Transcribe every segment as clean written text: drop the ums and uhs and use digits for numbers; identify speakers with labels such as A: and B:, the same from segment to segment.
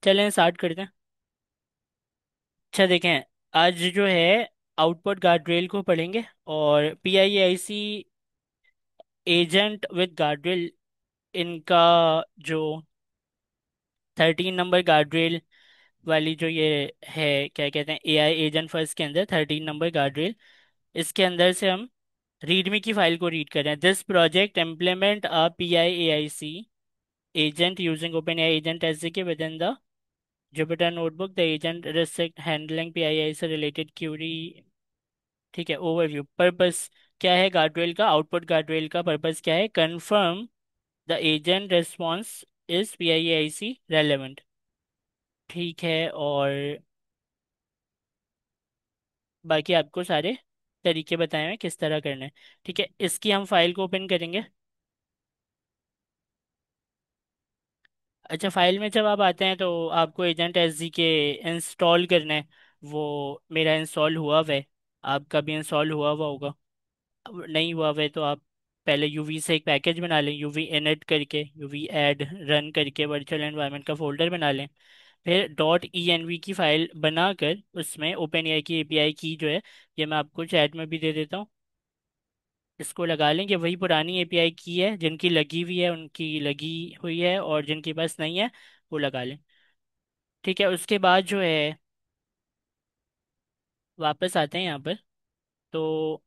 A: चलें स्टार्ट करते हैं। अच्छा देखें, आज जो है आउटपुट गार्ड्रेल को पढ़ेंगे और PIAC एजेंट विद गार्ड्रेल, इनका जो 13 नंबर गार्ड्रेल वाली जो ये है, क्या कहते हैं, AI एजेंट फर्स्ट के अंदर 13 नंबर गार्ड्रेल, इसके अंदर से हम रीडमी की फाइल को रीड कर रहे हैं। This project implement a PIAC agent using OpenAI agent SDK within the Jupyter notebook. The agent restrict handling PII से related query। ठीक है, ओवरव्यू पर्पस क्या है गार्डवेल का, आउटपुट गार्डवेल का पर्पस क्या है, confirm the agent response is PIIC relevant. ठीक है, और बाकी आपको सारे तरीके बताए हैं किस तरह करना है। ठीक है, इसकी हम फाइल को ओपन करेंगे। अच्छा, फाइल में जब आप आते हैं तो आपको एजेंट SDK इंस्टॉल करना है। वो मेरा इंस्टॉल हुआ हुआ है, आपका भी इंस्टॉल हुआ हुआ होगा। अब नहीं हुआ हुआ है तो आप पहले यूवी से एक पैकेज बना लें, यूवी इनिट करके, यूवी ऐड रन करके वर्चुअल एनवायरनमेंट का फोल्डर बना लें। फिर .env की फाइल बनाकर उसमें ओपन एआई की API की जो है, ये मैं आपको चैट में भी दे देता हूँ, इसको लगा लेंगे। वही पुरानी API की है, जिनकी लगी हुई है उनकी लगी हुई है, और जिनके पास नहीं है वो लगा लें। ठीक है, उसके बाद जो है वापस आते हैं यहाँ पर। तो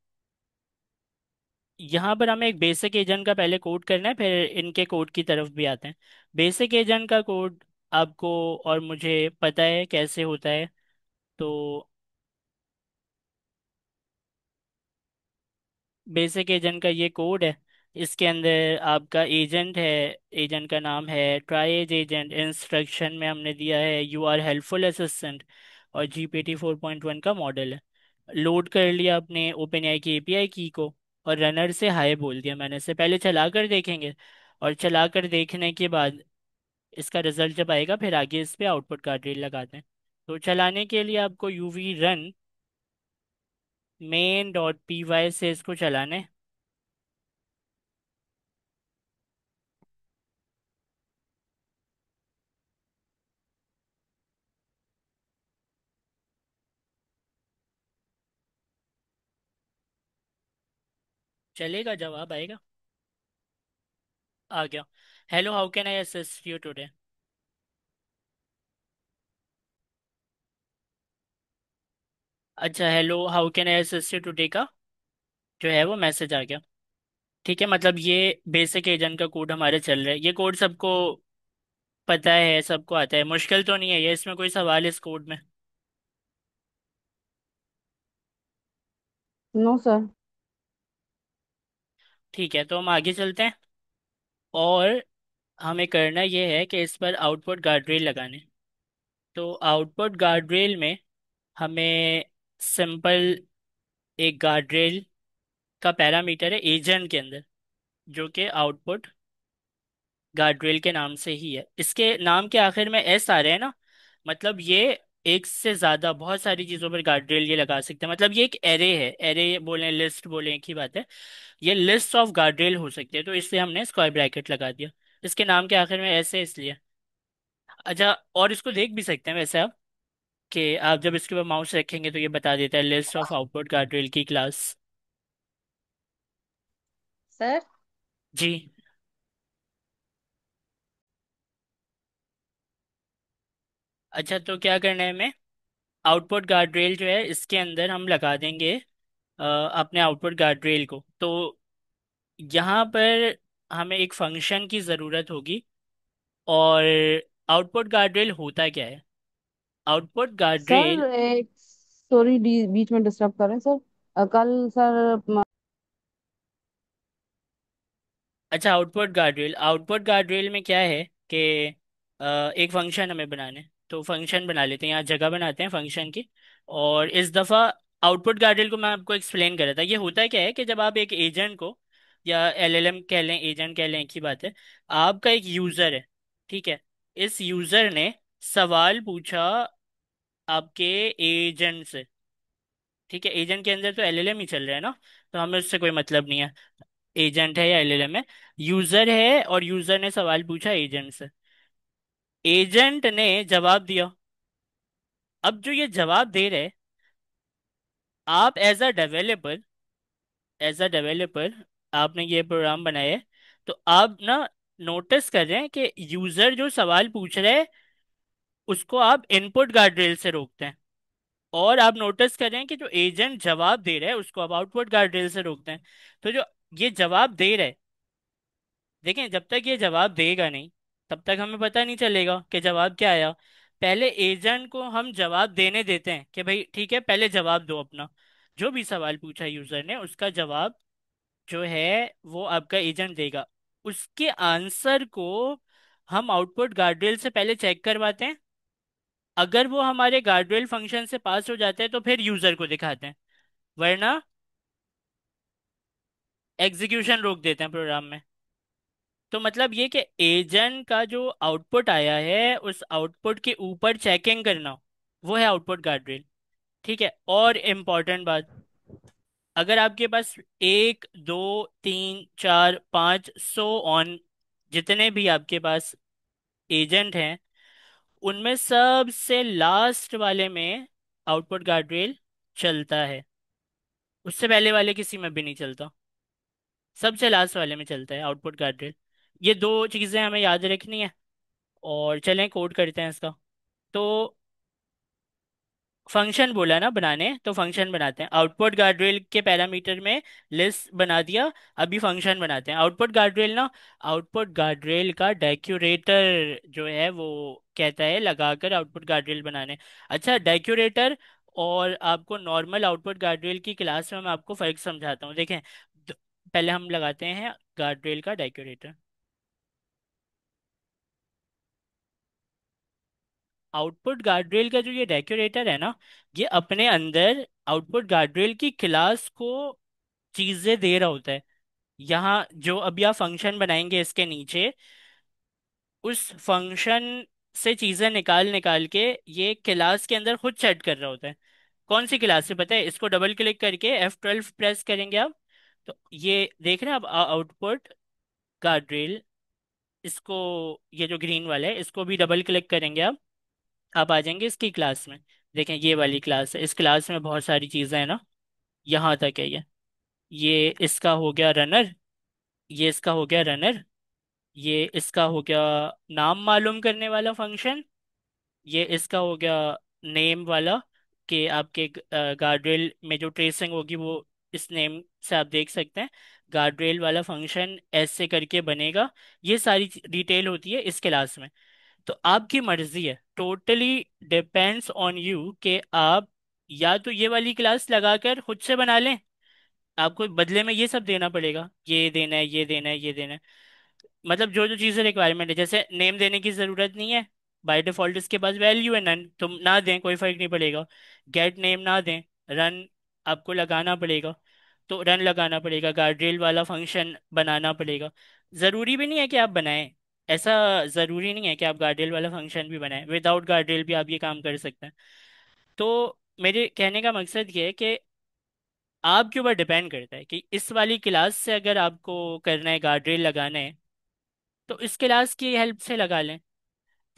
A: यहाँ पर हमें एक बेसिक एजेंट का पहले कोड करना है, फिर इनके कोड की तरफ भी आते हैं। बेसिक एजेंट का कोड आपको और मुझे पता है कैसे होता है। तो बेसिक एजेंट का ये कोड है। इसके अंदर आपका एजेंट है, एजेंट का नाम है ट्राई एज एजेंट। इंस्ट्रक्शन में हमने दिया है यू आर हेल्पफुल असिस्टेंट, और GPT 4.1 का मॉडल है। लोड कर लिया अपने ओपन आई की API की को, और रनर से हाय बोल दिया मैंने। से पहले चला कर देखेंगे, और चला कर देखने के बाद इसका रिजल्ट जब आएगा फिर आगे इस पे आउटपुट गार्ड्रेल लगाते हैं। तो चलाने के लिए आपको UV रन main.py से इसको चलाना है। चलेगा, जवाब आएगा। आ गया। Hello, how can I assist you today. अच्छा, hello how can I assist you today का जो है वो मैसेज आ गया। ठीक है, मतलब ये बेसिक एजेंट का कोड हमारे चल रहा है। ये कोड सबको पता है, सबको आता है, मुश्किल तो नहीं है ये, इसमें कोई सवाल है इस कोड में।
B: No sir.
A: ठीक है, तो हम आगे चलते हैं, और हमें करना ये है कि इस पर आउटपुट गार्ड्रेल लगाने। तो आउटपुट गार्ड्रेल में हमें सिंपल एक गार्ड्रेल का पैरामीटर है एजेंट के अंदर, जो कि आउटपुट गार्ड्रेल के नाम से ही है। इसके नाम के आखिर में एस आ रहे हैं ना, मतलब ये एक से ज्यादा बहुत सारी चीजों पर गार्ड्रेल ये लगा सकते हैं। मतलब ये एक एरे है, एरे बोले लिस्ट बोले एक ही बात है। ये लिस्ट ऑफ गार्ड्रेल हो सकते हैं, तो इसलिए हमने स्क्वायर ब्रैकेट लगा दिया। इसके नाम के आखिर में एस है इसलिए। अच्छा, और इसको देख भी सकते हैं वैसे आप, कि आप जब इसके ऊपर माउस रखेंगे तो ये बता देता है लिस्ट ऑफ आउटपुट गार्ड्रेल की क्लास।
B: सर।
A: जी। अच्छा, तो क्या करना है हमें, आउटपुट गार्ड्रेल जो है इसके अंदर हम लगा देंगे अपने आउटपुट गार्ड्रेल को। तो यहाँ पर हमें एक फंक्शन की ज़रूरत होगी। और आउटपुट गार्ड्रेल होता क्या है, आउटपुट गार्ड्रेल।
B: सर एक सॉरी बीच में डिस्टर्ब कर रहे हैं सर। कल सर
A: अच्छा, आउटपुट गार्ड्रेल, आउटपुट गार्ड्रेल में क्या है कि एक फंक्शन हमें बनाने हैं। तो फंक्शन बना लेते हैं, यहाँ जगह बनाते हैं फंक्शन की। और इस दफ़ा आउटपुट गार्ड्रेल को मैं आपको एक्सप्लेन कर रहा था। ये होता क्या है कि जब आप एक एजेंट को, या LLM कह लें एजेंट कह लें एक ही बात है, आपका एक यूज़र है। ठीक है, इस यूज़र ने सवाल पूछा आपके एजेंट से। ठीक है, एजेंट के अंदर तो LLM ही चल रहा है ना, तो हमें उससे कोई मतलब नहीं है एजेंट है या LLM है। यूजर है, और यूजर ने सवाल पूछा एजेंट से। एजेंट ने जवाब दिया। अब जो ये जवाब दे रहे, आप एज अ डेवलपर आपने ये प्रोग्राम बनाया है, तो आप ना नोटिस कर रहे हैं कि यूजर जो सवाल पूछ रहे हैं उसको आप इनपुट गार्ड्रेल से रोकते हैं, और आप नोटिस कर रहे हैं कि जो एजेंट जवाब दे रहा है उसको आप आउटपुट गार्ड्रेल से रोकते हैं। तो जो ये जवाब दे रहा है, देखें जब तक ये जवाब देगा नहीं तब तक हमें पता नहीं चलेगा कि जवाब क्या आया। पहले एजेंट को हम जवाब देने देते हैं कि भाई ठीक है, पहले जवाब दो अपना, जो भी सवाल पूछा यूजर ने उसका जवाब जो है वो आपका एजेंट देगा। उसके आंसर को हम आउटपुट गार्ड्रेल से पहले चेक करवाते हैं। अगर वो हमारे गार्ड्रेल फंक्शन से पास हो जाते हैं तो फिर यूजर को दिखाते हैं, वरना एग्जीक्यूशन रोक देते हैं प्रोग्राम में। तो मतलब ये कि एजेंट का जो आउटपुट आया है उस आउटपुट के ऊपर चेकिंग करना, वो है आउटपुट गार्ड्रेल। ठीक है, और इम्पॉर्टेंट बात, अगर आपके पास एक दो तीन चार पाँच सो ऑन जितने भी आपके पास एजेंट हैं, उनमें सबसे लास्ट वाले में आउटपुट गार्ड्रेल चलता है, उससे पहले वाले किसी में भी नहीं चलता, सबसे लास्ट वाले में चलता है आउटपुट गार्ड्रेल। ये दो चीज़ें हमें याद रखनी है। और चलें कोड करते हैं इसका। तो फंक्शन बोला ना बनाने, तो फंक्शन बनाते हैं। आउटपुट गार्ड्रेल के पैरामीटर में लिस्ट बना दिया, अभी फंक्शन बनाते हैं। आउटपुट गार्ड्रेल ना, आउटपुट गार्ड्रेल का डेकोरेटर जो है वो कहता है लगाकर आउटपुट गार्ड्रेल बनाने। अच्छा, डेकोरेटर और आपको नॉर्मल आउटपुट गार्ड्रेल की क्लास में मैं आपको फर्क समझाता हूँ, देखें। पहले हम लगाते हैं गार्ड्रेल का डेकोरेटर। आउटपुट गार्ड्रेल का जो ये डेकोरेटर है ना, ये अपने अंदर आउटपुट गार्ड्रेल की क्लास को चीजें दे रहा होता है। यहाँ जो अभी आप फंक्शन बनाएंगे इसके नीचे, उस फंक्शन से चीजें निकाल निकाल के ये क्लास के अंदर खुद सेट कर रहा होता है। कौन सी क्लास से पता है? इसको डबल क्लिक करके F12 प्रेस करेंगे आप, तो ये देख रहे हैं आप आउटपुट गार्ड्रेल, इसको, ये जो ग्रीन वाला है इसको भी डबल क्लिक करेंगे आप आ जाएंगे इसकी क्लास में। देखें ये वाली क्लास है, इस क्लास में बहुत सारी चीज़ें हैं ना, यहाँ तक है ये इसका हो गया रनर, ये इसका हो गया रनर, ये इसका हो गया नाम मालूम करने वाला फंक्शन, ये इसका हो गया नेम वाला, कि आपके गार्डरेल में जो ट्रेसिंग होगी वो इस नेम से आप देख सकते हैं। गार्डरेल वाला फंक्शन ऐसे करके बनेगा। ये सारी डिटेल होती है इस क्लास में। तो आपकी मर्जी है, टोटली डिपेंड्स ऑन यू कि आप या तो ये वाली क्लास लगाकर खुद से बना लें, आपको बदले में ये सब देना पड़ेगा, ये देना है, ये देना है, ये देना है। मतलब जो जो चीज़ें रिक्वायरमेंट है, जैसे नेम देने की ज़रूरत नहीं है, बाय डिफॉल्ट इसके पास वैल्यू है नन, तुम ना दें कोई फर्क नहीं पड़ेगा। गेट नेम ना दें, रन आपको लगाना पड़ेगा, तो रन लगाना पड़ेगा, गार्ड्रेल वाला फंक्शन बनाना पड़ेगा। ज़रूरी भी नहीं है कि आप बनाएं, ऐसा ज़रूरी नहीं है कि आप गार्ड्रेल वाला फंक्शन भी बनाएं, विदाउट गार्ड्रेल भी आप ये काम कर सकते हैं। तो मेरे कहने का मकसद ये है कि आपके ऊपर डिपेंड करता है कि इस वाली क्लास से अगर आपको करना है गार्ड्रेल लगाना है तो इस क्लास की हेल्प से लगा लें,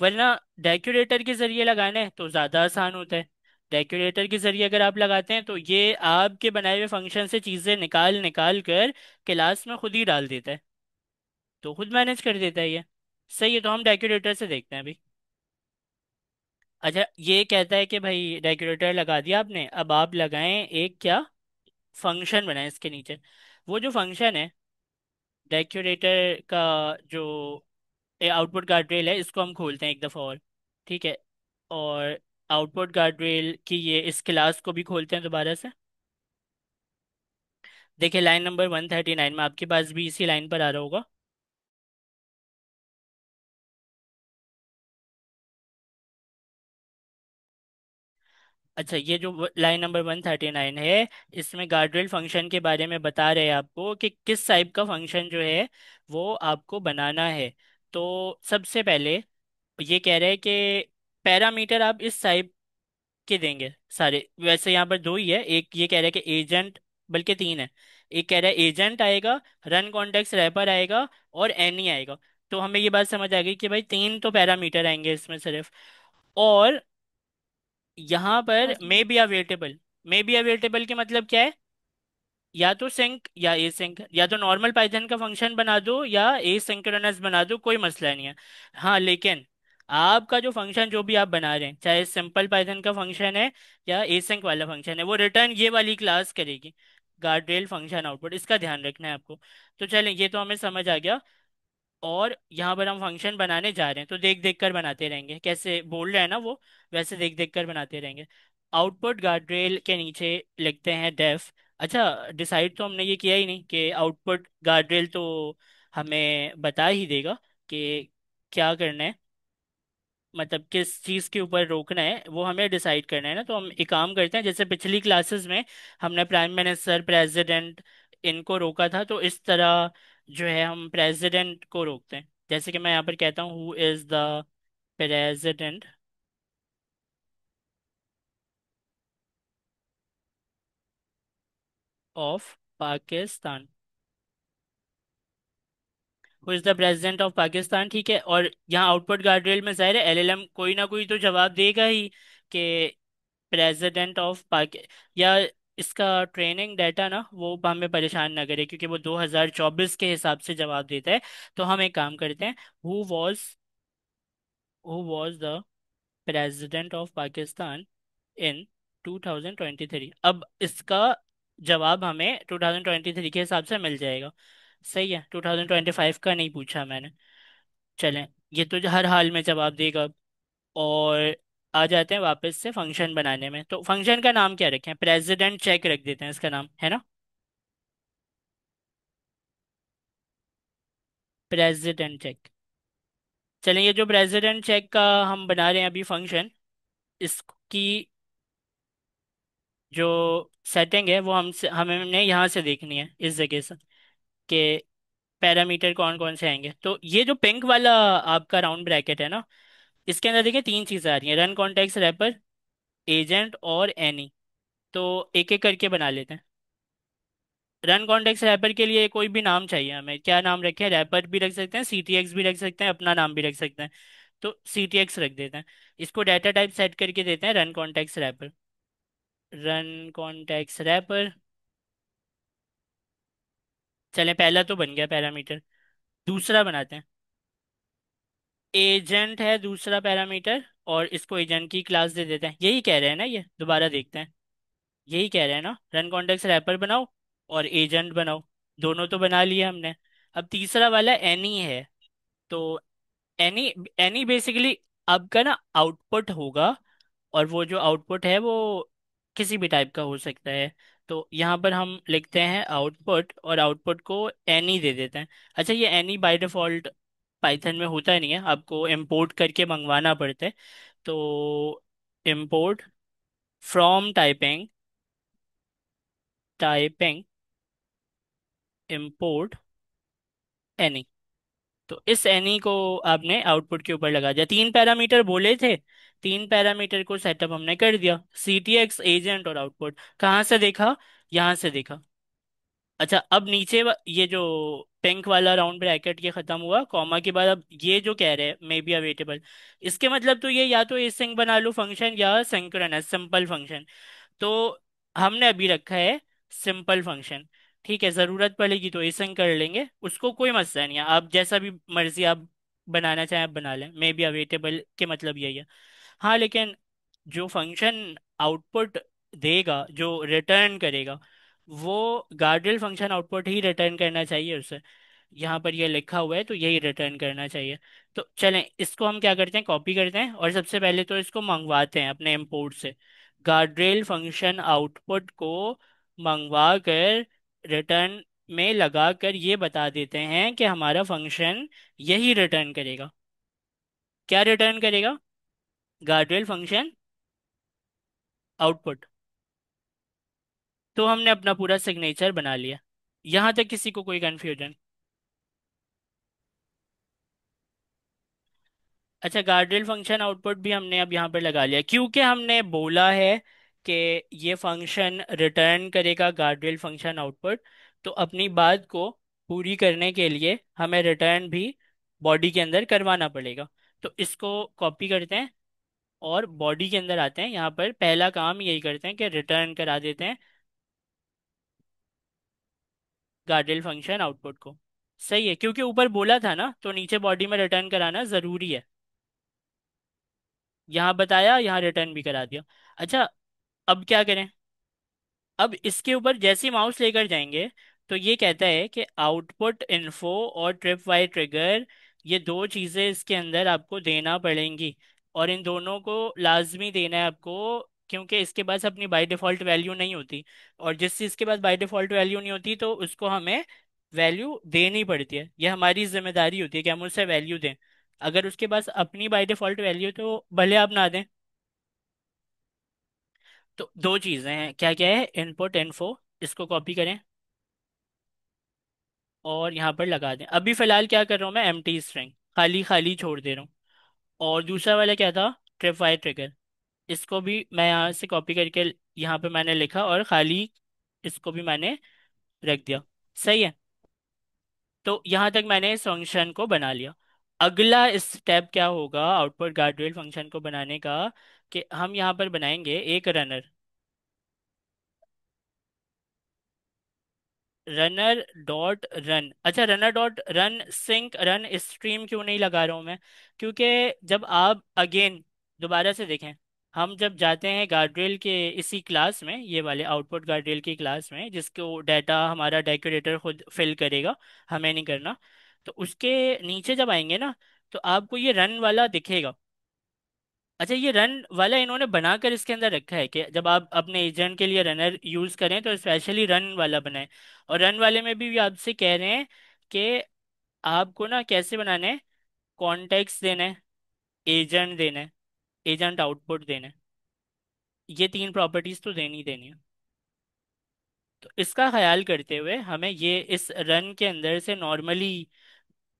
A: वरना डेकोरेटर के जरिए लगाना है तो ज़्यादा आसान होता है। डेकोरेटर के जरिए अगर आप लगाते हैं तो ये आपके बनाए हुए फंक्शन से चीज़ें निकाल निकाल कर क्लास में खुद ही डाल देता है, तो खुद मैनेज कर देता है ये। सही है, तो हम डेकोरेटर से देखते हैं अभी। अच्छा, ये कहता है कि भाई डेकोरेटर लगा दिया आपने, अब आप लगाएं एक क्या फंक्शन बनाएं इसके नीचे। वो जो फंक्शन है डेकोरेटर का, जो आउटपुट गार्ड्रेल है, इसको हम खोलते हैं एक दफ़ा और। ठीक है, और आउटपुट गार्ड्रेल की ये इस क्लास को भी खोलते हैं दोबारा से। देखिए लाइन नंबर 139 में आपके पास भी इसी लाइन पर आ रहा होगा। अच्छा, ये जो लाइन नंबर 139 है, इसमें गार्ड्रेल फंक्शन के बारे में बता रहे हैं आपको कि किस टाइप का फंक्शन जो है वो आपको बनाना है। तो सबसे पहले ये कह रहे हैं कि पैरामीटर आप इस टाइप के देंगे सारे। वैसे यहाँ पर दो ही है, एक ये कह रहा है कि एजेंट, बल्कि तीन है। एक कह रहा है एजेंट आएगा, रन कॉन्टेक्स्ट रैपर आएगा और एनी आएगा। तो हमें ये बात समझ आ गई कि भाई तीन तो पैरामीटर आएंगे इसमें सिर्फ। और यहाँ पर
B: अच्छा।
A: मे बी अवेलेबल के मतलब क्या है? या तो सिंक या ए सिंक, या तो नॉर्मल पाइथन का फंक्शन बना दो या ए सिंक्रोनस बना दो, कोई मसला नहीं है। हाँ लेकिन आपका जो फंक्शन जो भी आप बना रहे हैं, चाहे सिंपल पाइथन का फंक्शन है या एसिंक वाला फंक्शन है, वो रिटर्न ये वाली क्लास करेगी, गार्डरेल फंक्शन आउटपुट। इसका ध्यान रखना है आपको। तो चलें, ये तो हमें समझ आ गया। और यहाँ पर हम फंक्शन बनाने जा रहे हैं तो देख देख कर बनाते रहेंगे, कैसे बोल रहे हैं ना वो, वैसे देख देख कर बनाते रहेंगे। आउटपुट गार्ड्रेल के नीचे लिखते हैं डेफ। अच्छा, डिसाइड तो हमने ये किया ही नहीं कि आउटपुट गार्ड्रेल तो हमें बता ही देगा कि क्या करना है, मतलब किस चीज़ के ऊपर रोकना है, वो हमें डिसाइड करना है ना। तो हम एक काम करते हैं, जैसे पिछली क्लासेस में हमने प्राइम मिनिस्टर, प्रेसिडेंट, इनको रोका था, तो इस तरह जो है हम प्रेसिडेंट को रोकते हैं। जैसे कि मैं यहाँ पर कहता हूँ who is the president of Pakistan. Who is the president of Pakistan, ठीक है। और यहाँ आउटपुट गार्ड्रेल में ज़ाहिर है एलएलएम कोई ना कोई तो जवाब देगा ही कि प्रेसिडेंट ऑफ पाक, या इसका ट्रेनिंग डाटा ना वो हमें परेशान ना करे, क्योंकि वो 2024 के हिसाब से जवाब देता है। तो हम एक काम करते हैं, who was who was the president of Pakistan in 2023। अब इसका जवाब हमें 2023 के हिसाब से मिल जाएगा। सही है, 2025 का नहीं पूछा मैंने। चलें, ये तो हर हाल में जवाब देगा। और आ जाते हैं वापस से फंक्शन बनाने में। तो फंक्शन का नाम क्या रखें? प्रेसिडेंट चेक रख देते हैं इसका नाम, है ना। President check. चलें, ये जो प्रेसिडेंट चेक का हम बना रहे हैं अभी फंक्शन, इसकी जो सेटिंग है वो हमने यहाँ से देखनी है, इस जगह से, कि पैरामीटर कौन कौन से आएंगे। तो ये जो पिंक वाला आपका राउंड ब्रैकेट है ना, इसके अंदर देखिए तीन चीज़ें आ रही हैं, रन कॉन्टेक्स्ट रैपर, एजेंट और एनी। तो एक एक करके बना लेते हैं। रन कॉन्टेक्स्ट रैपर के लिए कोई भी नाम चाहिए हमें, क्या नाम रखें? रैपर भी रख सकते हैं, सीटीएक्स भी रख सकते हैं, अपना नाम भी रख सकते हैं। तो सीटीएक्स रख देते हैं। इसको डाटा टाइप सेट करके देते हैं run context wrapper. Run context wrapper. चलें, पहला तो बन गया पैरामीटर। दूसरा बनाते हैं। एजेंट है दूसरा पैरामीटर, और इसको एजेंट की क्लास दे देते हैं। यही कह रहे हैं ना, ये दोबारा देखते हैं। यही कह रहे हैं ना, रन कॉन्टेक्स्ट रैपर बनाओ और एजेंट बनाओ। दोनों तो बना लिए हमने। अब तीसरा वाला एनी है। तो एनी एनी बेसिकली आपका ना आउटपुट होगा, और वो जो आउटपुट है वो किसी भी टाइप का हो सकता है। तो यहाँ पर हम लिखते हैं आउटपुट, और आउटपुट को एनी दे देते हैं। अच्छा, ये एनी बाय डिफॉल्ट पाइथन में होता नहीं है, आपको इंपोर्ट करके मंगवाना पड़ता है। तो import from typing import any. तो इस एनी को आपने आउटपुट के ऊपर लगा दिया। तीन पैरामीटर बोले थे, तीन पैरामीटर को सेटअप हमने कर दिया, सीटीएक्स, एजेंट और आउटपुट। कहाँ से देखा? यहाँ से देखा। अच्छा, अब नीचे ये जो पिंक वाला राउंड ब्रैकेट ये खत्म हुआ कॉमा के बाद, अब ये जो कह रहे हैं मे बी अवेटेबल, इसके मतलब तो ये या तो एसिंक बना लो फंक्शन या सिंक्रोनस सिंपल फंक्शन। तो हमने अभी रखा है सिंपल फंक्शन। ठीक है, ज़रूरत पड़ेगी तो एसिंक कर लेंगे, उसको कोई मसला नहीं है। आप जैसा भी मर्जी आप बनाना चाहें आप बना लें, मे बी अवेटेबल के मतलब यही है। हाँ लेकिन जो फंक्शन आउटपुट देगा, जो रिटर्न करेगा, वो गार्डल फंक्शन आउटपुट ही रिटर्न करना चाहिए उसे। यहाँ पर ये लिखा हुआ है तो यही रिटर्न करना चाहिए। तो चलें, इसको हम क्या करते हैं, कॉपी करते हैं और सबसे पहले तो इसको मंगवाते हैं अपने इंपोर्ट से। गार्ड्रेल फंक्शन आउटपुट को मंगवा कर रिटर्न में लगा कर ये बता देते हैं कि हमारा फंक्शन यही रिटर्न करेगा। क्या रिटर्न करेगा? गार्ड्रेल फंक्शन आउटपुट। तो हमने अपना पूरा सिग्नेचर बना लिया। यहाँ तक किसी को कोई कंफ्यूजन? अच्छा, गार्डरेल फंक्शन आउटपुट भी हमने अब यहाँ पर लगा लिया, क्योंकि हमने बोला है कि ये फंक्शन रिटर्न करेगा गार्डरेल फंक्शन आउटपुट। तो अपनी बात को पूरी करने के लिए हमें रिटर्न भी बॉडी के अंदर करवाना पड़ेगा। तो इसको कॉपी करते हैं और बॉडी के अंदर आते हैं। यहाँ पर पहला काम यही करते हैं कि रिटर्न करा देते हैं गार्डल फंक्शन आउटपुट को। सही है, क्योंकि ऊपर बोला था ना, तो नीचे बॉडी में रिटर्न कराना ज़रूरी है। यहाँ बताया, यहाँ रिटर्न भी करा दिया। अच्छा, अब क्या करें? अब इसके ऊपर जैसे ही माउस लेकर जाएंगे, तो ये कहता है कि आउटपुट इन्फो और ट्रिप वाई ट्रिगर, ये दो चीज़ें इसके अंदर आपको देना पड़ेंगी। और इन दोनों को लाजमी देना है आपको, क्योंकि इसके पास अपनी बाय डिफ़ॉल्ट वैल्यू नहीं होती। और जिस चीज़ के पास बाय डिफ़ॉल्ट वैल्यू नहीं होती, तो उसको हमें वैल्यू देनी पड़ती है। यह हमारी जिम्मेदारी होती है कि हम उससे वैल्यू दें। अगर उसके पास अपनी बाय डिफ़ॉल्ट वैल्यू, तो भले आप ना दें। तो दो चीज़ें हैं, क्या क्या है? इनपुट इन्फो, इसको कॉपी करें और यहाँ पर लगा दें। अभी फिलहाल क्या कर रहा हूँ मैं? एम्प्टी स्ट्रिंग, खाली खाली छोड़ दे रहा हूँ। और दूसरा वाला क्या था? Tripwire trigger. इसको भी मैं यहाँ से कॉपी करके यहाँ पे मैंने लिखा और खाली इसको भी मैंने रख दिया। सही है। तो यहाँ तक मैंने इस फंक्शन को बना लिया। अगला स्टेप क्या होगा आउटपुट गार्डरेल फंक्शन को बनाने का? कि हम यहाँ पर बनाएंगे एक रनर। Runner dot run. अच्छा, runner dot run sync run stream क्यों नहीं लगा रहा हूं मैं? क्योंकि जब आप अगेन दोबारा से देखें, हम जब जाते हैं गार्ड्रेल के इसी क्लास में, ये वाले आउटपुट गार्ड्रेल की क्लास में, जिसको डाटा हमारा डेकोरेटर खुद फिल करेगा, हमें नहीं करना। तो उसके नीचे जब आएंगे ना, तो आपको ये रन वाला दिखेगा। अच्छा, ये रन वाला इन्होंने बनाकर इसके अंदर रखा है कि जब आप अपने एजेंट के लिए रनर यूज करें तो स्पेशली रन वाला बनाएं। और रन वाले में भी आपसे कह रहे हैं कि आपको ना कैसे बनाना है? कॉन्टेक्स्ट देना है, एजेंट देना है, एजेंट आउटपुट देना है। ये तीन प्रॉपर्टीज तो देनी ही देनी है। तो इसका ख्याल करते हुए हमें ये इस रन के अंदर से नॉर्मली,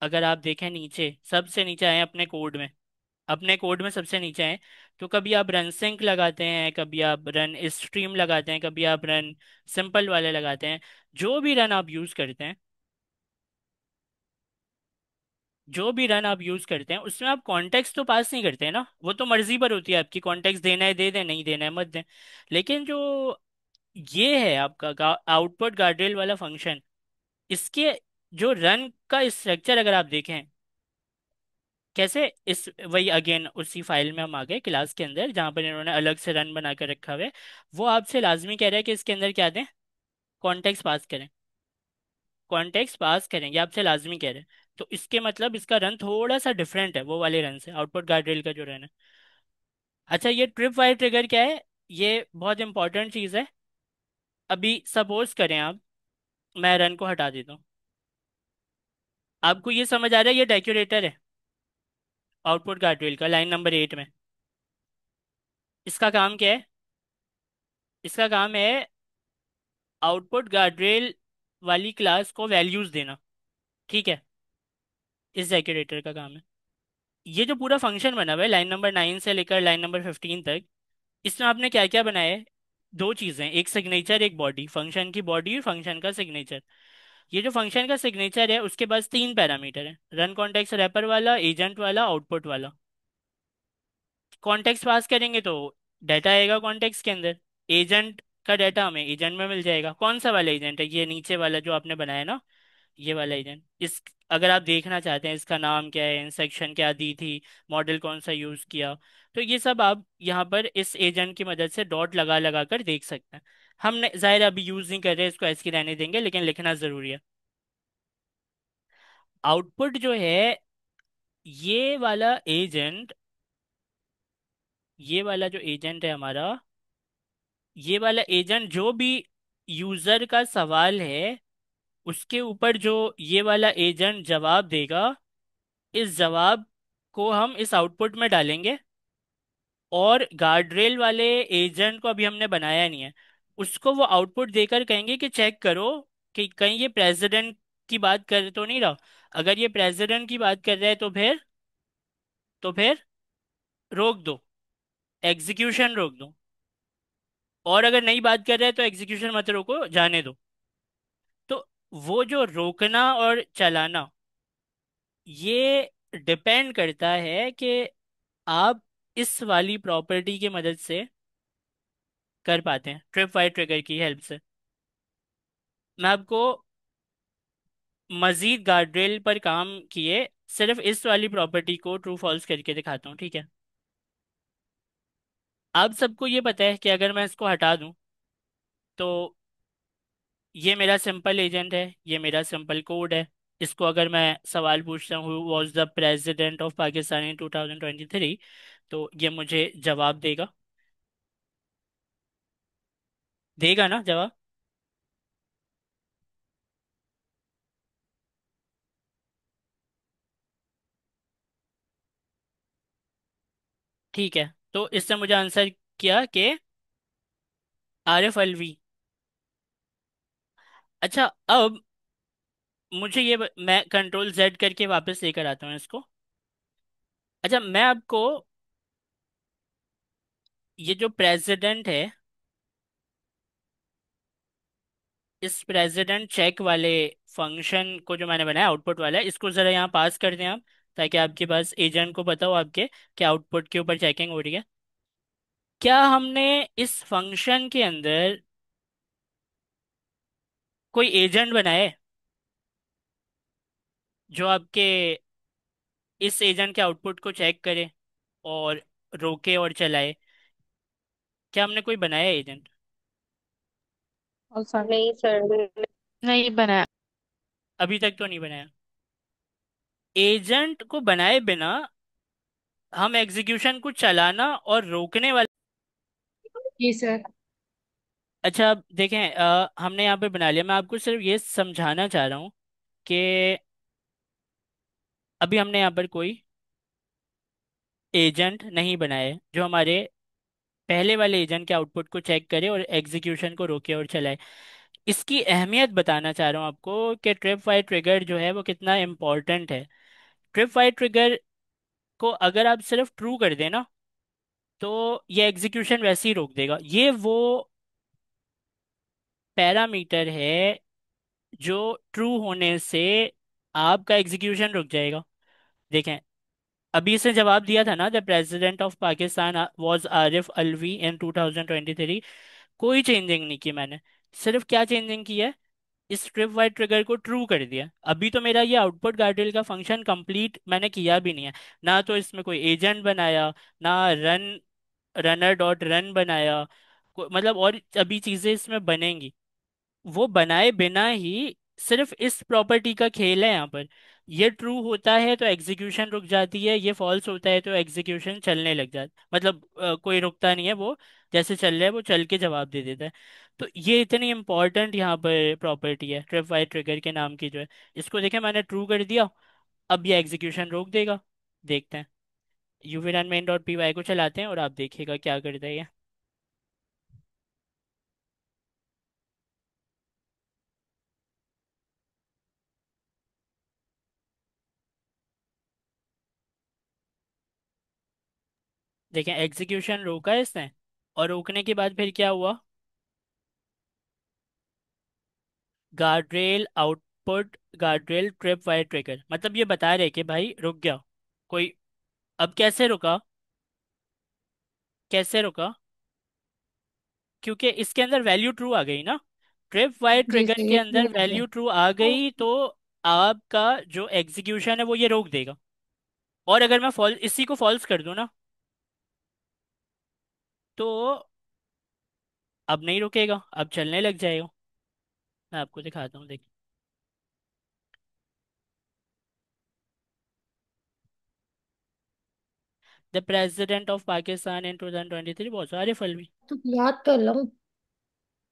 A: अगर आप देखें नीचे, सबसे नीचे आए अपने कोड में, अपने कोड में सबसे नीचे आए, तो कभी आप रन सिंक लगाते हैं, कभी आप रन स्ट्रीम लगाते हैं, कभी आप रन सिंपल वाले लगाते हैं। जो भी रन आप यूज़ करते हैं, जो भी रन आप यूज़ करते हैं, उसमें आप कॉन्टेक्स्ट तो पास नहीं करते हैं ना। वो तो मर्जी पर होती है आपकी, कॉन्टेक्स्ट देना है दे दें, नहीं देना है मत दें। लेकिन जो ये है आपका आउटपुट गार्ड्रेल वाला फंक्शन, इसके जो रन का स्ट्रक्चर अगर आप देखें, कैसे इस वही अगेन उसी फाइल में हम आ गए क्लास के अंदर, जहां पर इन्होंने अलग से रन बना कर रखा हुआ है। वो आपसे लाजमी कह रहा है कि इसके अंदर क्या दें? कॉन्टेक्स्ट पास करें। कॉन्टेक्स्ट पास करें, ये आपसे लाजमी कह रहे हैं। तो इसके मतलब इसका रन थोड़ा सा डिफरेंट है वो वाले रन से, आउटपुट गार्ड्रेल का जो रन है। अच्छा, ये ट्रिप वाइज ट्रिगर क्या है? ये बहुत इंपॉर्टेंट चीज़ है। अभी सपोज करें आप, मैं रन को हटा देता हूँ। आपको ये समझ आ रहा है? ये डेकोरेटर है आउटपुट गार्ड्रेल का, लाइन नंबर 8 में। इसका काम क्या है? इसका काम है आउटपुट गार्ड्रेल वाली क्लास को वैल्यूज देना। ठीक है, इस डेकोरेटर का काम है। ये जो पूरा फंक्शन बना हुआ है लाइन नंबर 9 से लेकर लाइन नंबर 15 तक, इसमें आपने क्या क्या बनाया है? दो चीजें, एक सिग्नेचर, एक बॉडी, फंक्शन की बॉडी और फंक्शन का सिग्नेचर। ये जो फंक्शन का सिग्नेचर है, उसके पास तीन पैरामीटर है, रन कॉन्टेक्स्ट रैपर वाला, एजेंट वाला, आउटपुट वाला। कॉन्टेक्स्ट पास करेंगे तो डाटा आएगा कॉन्टेक्स्ट के अंदर। एजेंट का डाटा हमें एजेंट में मिल जाएगा। कौन सा वाला एजेंट है? ये नीचे वाला जो आपने बनाया ना, ये वाला एजेंट। इस अगर आप देखना चाहते हैं इसका नाम क्या है, इंस्ट्रक्शन क्या दी थी, मॉडल कौन सा यूज़ किया, तो ये सब आप यहाँ पर इस एजेंट की मदद से डॉट लगा लगा कर देख सकते हैं। हमने जाहिर है अभी यूज़ नहीं कर रहे, इसको ऐसे ही रहने देंगे, लेकिन लिखना ज़रूरी है। आउटपुट जो है, ये वाला एजेंट, ये वाला जो एजेंट है हमारा, ये वाला एजेंट जो भी यूज़र का सवाल है, उसके ऊपर जो ये वाला एजेंट जवाब देगा, इस जवाब को हम इस आउटपुट में डालेंगे। और गार्ड्रेल वाले एजेंट को अभी हमने बनाया नहीं है, उसको वो आउटपुट देकर कहेंगे कि चेक करो कि कहीं ये प्रेसिडेंट की बात कर तो नहीं रहा। अगर ये प्रेसिडेंट की बात कर रहा है, तो फिर रोक दो, एग्जीक्यूशन रोक दो। और अगर नहीं बात कर रहा है तो एग्जीक्यूशन मत रोको, जाने दो। तो वो जो रोकना और चलाना, ये डिपेंड करता है कि आप इस वाली प्रॉपर्टी की मदद से कर पाते हैं, ट्रिप वाइज ट्रिगर की हेल्प से। मैं आपको मजीद गार्ड्रेल पर काम किए सिर्फ इस वाली प्रॉपर्टी को ट्रू फॉल्स करके दिखाता हूँ, ठीक है। आप सबको ये पता है कि अगर मैं इसको हटा दूं तो ये मेरा सिंपल एजेंट है, ये मेरा सिंपल कोड है। इसको अगर मैं सवाल पूछता हूँ was the president of Pakistan in 2023, तो ये मुझे जवाब देगा। देगा ना जवाब? ठीक है, तो इससे मुझे आंसर किया कि आरिफ अलवी। अच्छा, अब मुझे मैं कंट्रोल जेड करके वापस लेकर आता हूँ इसको। अच्छा, मैं आपको ये जो प्रेसिडेंट है, इस प्रेसिडेंट चेक वाले फंक्शन को जो मैंने बनाया आउटपुट वाला है, इसको जरा यहाँ पास कर दें आप, ताकि आपके पास एजेंट को पता हो आपके कि आउटपुट के ऊपर चेकिंग हो रही है। क्या हमने इस फंक्शन के अंदर कोई एजेंट बनाया है जो आपके इस एजेंट के आउटपुट को चेक करे और रोके और चलाए? क्या हमने कोई बनाया है एजेंट?
B: और सर।
C: नहीं सर, नहीं बनाया।
A: अभी तक तो नहीं बनाया। एजेंट को बनाए बिना हम एग्जीक्यूशन को चलाना और रोकने वाले।
C: जी सर।
A: अच्छा, अब देखें, हमने यहाँ पे बना लिया। मैं आपको सिर्फ ये समझाना चाह रहा हूँ कि अभी हमने यहाँ पर कोई एजेंट नहीं बनाया है जो हमारे पहले वाले एजेंट के आउटपुट को चेक करे और एग्जीक्यूशन को रोके और चलाए। इसकी अहमियत बताना चाह रहा हूँ आपको कि ट्रिप वाइज ट्रिगर जो है वो कितना इंपॉर्टेंट है। ट्रिप वाइज ट्रिगर को अगर आप सिर्फ ट्रू कर देना तो ये एग्जीक्यूशन वैसे ही रोक देगा। ये वो पैरामीटर है जो ट्रू होने से आपका एग्जीक्यूशन रुक जाएगा। देखें, अभी इसने जवाब दिया था ना, the president of Pakistan was Arif Alvi in 2023। कोई चेंजिंग नहीं की मैंने, सिर्फ क्या चेंजिंग की है, इस स्ट्रिप वाइड ट्रिगर को ट्रू कर दिया। अभी तो मेरा ये आउटपुट गार्डल का फंक्शन कंप्लीट मैंने किया भी नहीं है। ना तो इसमें कोई एजेंट बनाया, ना रनर डॉट रन बनाया, मतलब और अभी चीजें इसमें बनेंगी। वो बनाए बिना ही सिर्फ इस प्रॉपर्टी का खेल है यहाँ पर। ये ट्रू होता है तो एग्जीक्यूशन रुक जाती है, ये फॉल्स होता है तो एग्जीक्यूशन चलने लग जाता, मतलब कोई रुकता नहीं है, वो जैसे चल रहा है वो चल के जवाब दे देता है। तो ये इतनी इंपॉर्टेंट यहाँ पर प्रॉपर्टी है ट्रिप वाइज ट्रिगर के नाम की जो है। इसको देखें, मैंने ट्रू कर दिया, अब ये एग्जीक्यूशन रोक देगा। देखते हैं, UV run main dot P Y को चलाते हैं और आप देखिएगा क्या करता है ये। देखें, एग्जीक्यूशन रोका है इसने, और रोकने के बाद फिर क्या हुआ, गार्ड्रेल आउटपुट गार्ड्रेल ट्रिप वायर ट्रिगर, मतलब ये बता रहे कि भाई रुक गया कोई। अब कैसे रुका, कैसे रुका? क्योंकि इसके अंदर वैल्यू ट्रू आ गई ना, ट्रिप वायर
B: जी
A: ट्रिगर
B: सर,
A: के
B: ये
A: अंदर
B: ट्रू हो गया।
A: वैल्यू ट्रू आ गई तो आपका जो एग्जीक्यूशन है वो ये रोक देगा। और अगर मैं फॉल्स, इसी को फॉल्स कर दूं ना, तो अब नहीं रुकेगा, अब चलने लग जाएगा। मैं आपको दिखाता हूँ, देखिए। The president of Pakistan in 2023 बहुत सारे फल।
C: तो याद कर लो।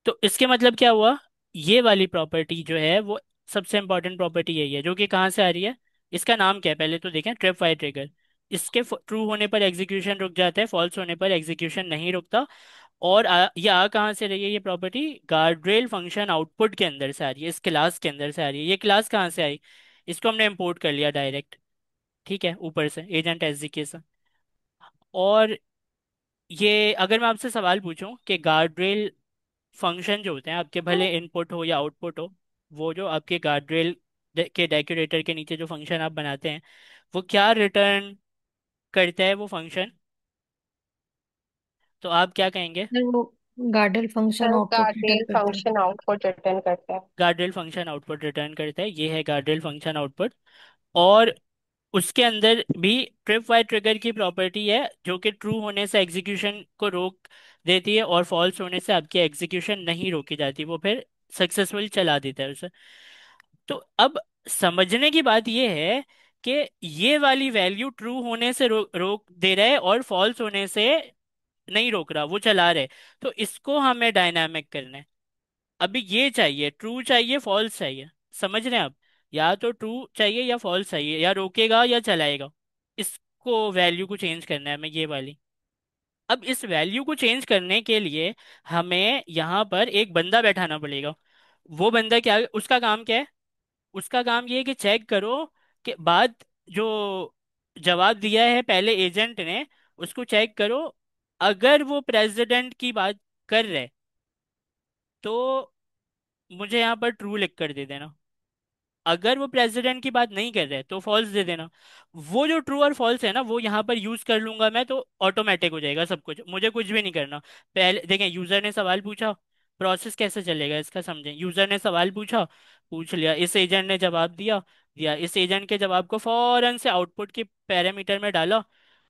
A: तो इसके मतलब क्या हुआ, ये वाली प्रॉपर्टी जो है वो सबसे इंपॉर्टेंट प्रॉपर्टी यही है, जो कि कहाँ से आ रही है। इसका नाम क्या है पहले तो देखें, ट्रिप वाइज ट्रिगर। इसके ट्रू होने पर एग्जीक्यूशन रुक जाता है, फॉल्स होने पर एग्जीक्यूशन नहीं रुकता। और ये आ कहाँ से रही है ये प्रॉपर्टी, गार्ड्रेल फंक्शन आउटपुट के अंदर से आ रही है, इस क्लास के अंदर से आ रही है। ये क्लास कहाँ से आई, इसको हमने इंपोर्ट कर लिया डायरेक्ट, ठीक है, ऊपर से एजेंट एग्जीक्यूशन। और ये अगर मैं आपसे सवाल पूछूं कि गार्ड्रेल फंक्शन जो होते हैं आपके, भले इनपुट हो या आउटपुट हो, वो जो आपके गार्ड्रेल के डेकोरेटर के नीचे जो फंक्शन आप बनाते हैं, वो क्या रिटर्न करता है वो फंक्शन? तो आप क्या कहेंगे?
C: सर वो गार्डल function
D: sir
C: output return
D: guardrail
C: करता है।
D: फंक्शन आउटपुट रिटर्न करता है।
A: गार्डरेल फंक्शन आउटपुट रिटर्न करता है, ये है गार्डरेल फंक्शन आउटपुट। और उसके अंदर भी ट्रिप वाइज ट्रिगर की प्रॉपर्टी है, जो कि ट्रू होने से एग्जीक्यूशन को रोक देती है और फॉल्स होने से आपकी एग्जीक्यूशन नहीं रोकी जाती, वो फिर सक्सेसफुल चला देता है उसे। तो अब समझने की बात यह है कि ये वाली वैल्यू ट्रू होने से रोक दे रहा है और फॉल्स होने से नहीं रोक रहा, वो चला रहे। तो इसको हमें डायनामिक करना है। अभी ये चाहिए, ट्रू चाहिए, फॉल्स चाहिए। समझ रहे हैं आप? या तो ट्रू चाहिए या फॉल्स चाहिए, या रोकेगा या चलाएगा। इसको वैल्यू को चेंज करना है हमें, ये वाली। अब इस वैल्यू को चेंज करने के लिए हमें यहाँ पर एक बंदा बैठाना पड़ेगा। वो बंदा क्या, उसका काम क्या है? उसका काम ये है कि चेक करो कि बात जो जवाब दिया है पहले एजेंट ने, उसको चेक करो। अगर वो प्रेसिडेंट की बात कर रहे, तो मुझे यहाँ पर ट्रू लिख कर दे देना। अगर वो प्रेसिडेंट की बात नहीं कर रहे तो फॉल्स दे देना। वो जो ट्रू और फॉल्स है ना, वो यहाँ पर यूज कर लूंगा मैं, तो ऑटोमेटिक हो जाएगा सब कुछ, मुझे कुछ भी नहीं करना। पहले देखें, यूजर ने सवाल पूछा, प्रोसेस कैसे चलेगा इसका समझें। यूजर ने सवाल पूछा, पूछ लिया, इस एजेंट ने जवाब दिया, दिया। इस एजेंट के जवाब को फौरन से आउटपुट के पैरामीटर में डाला।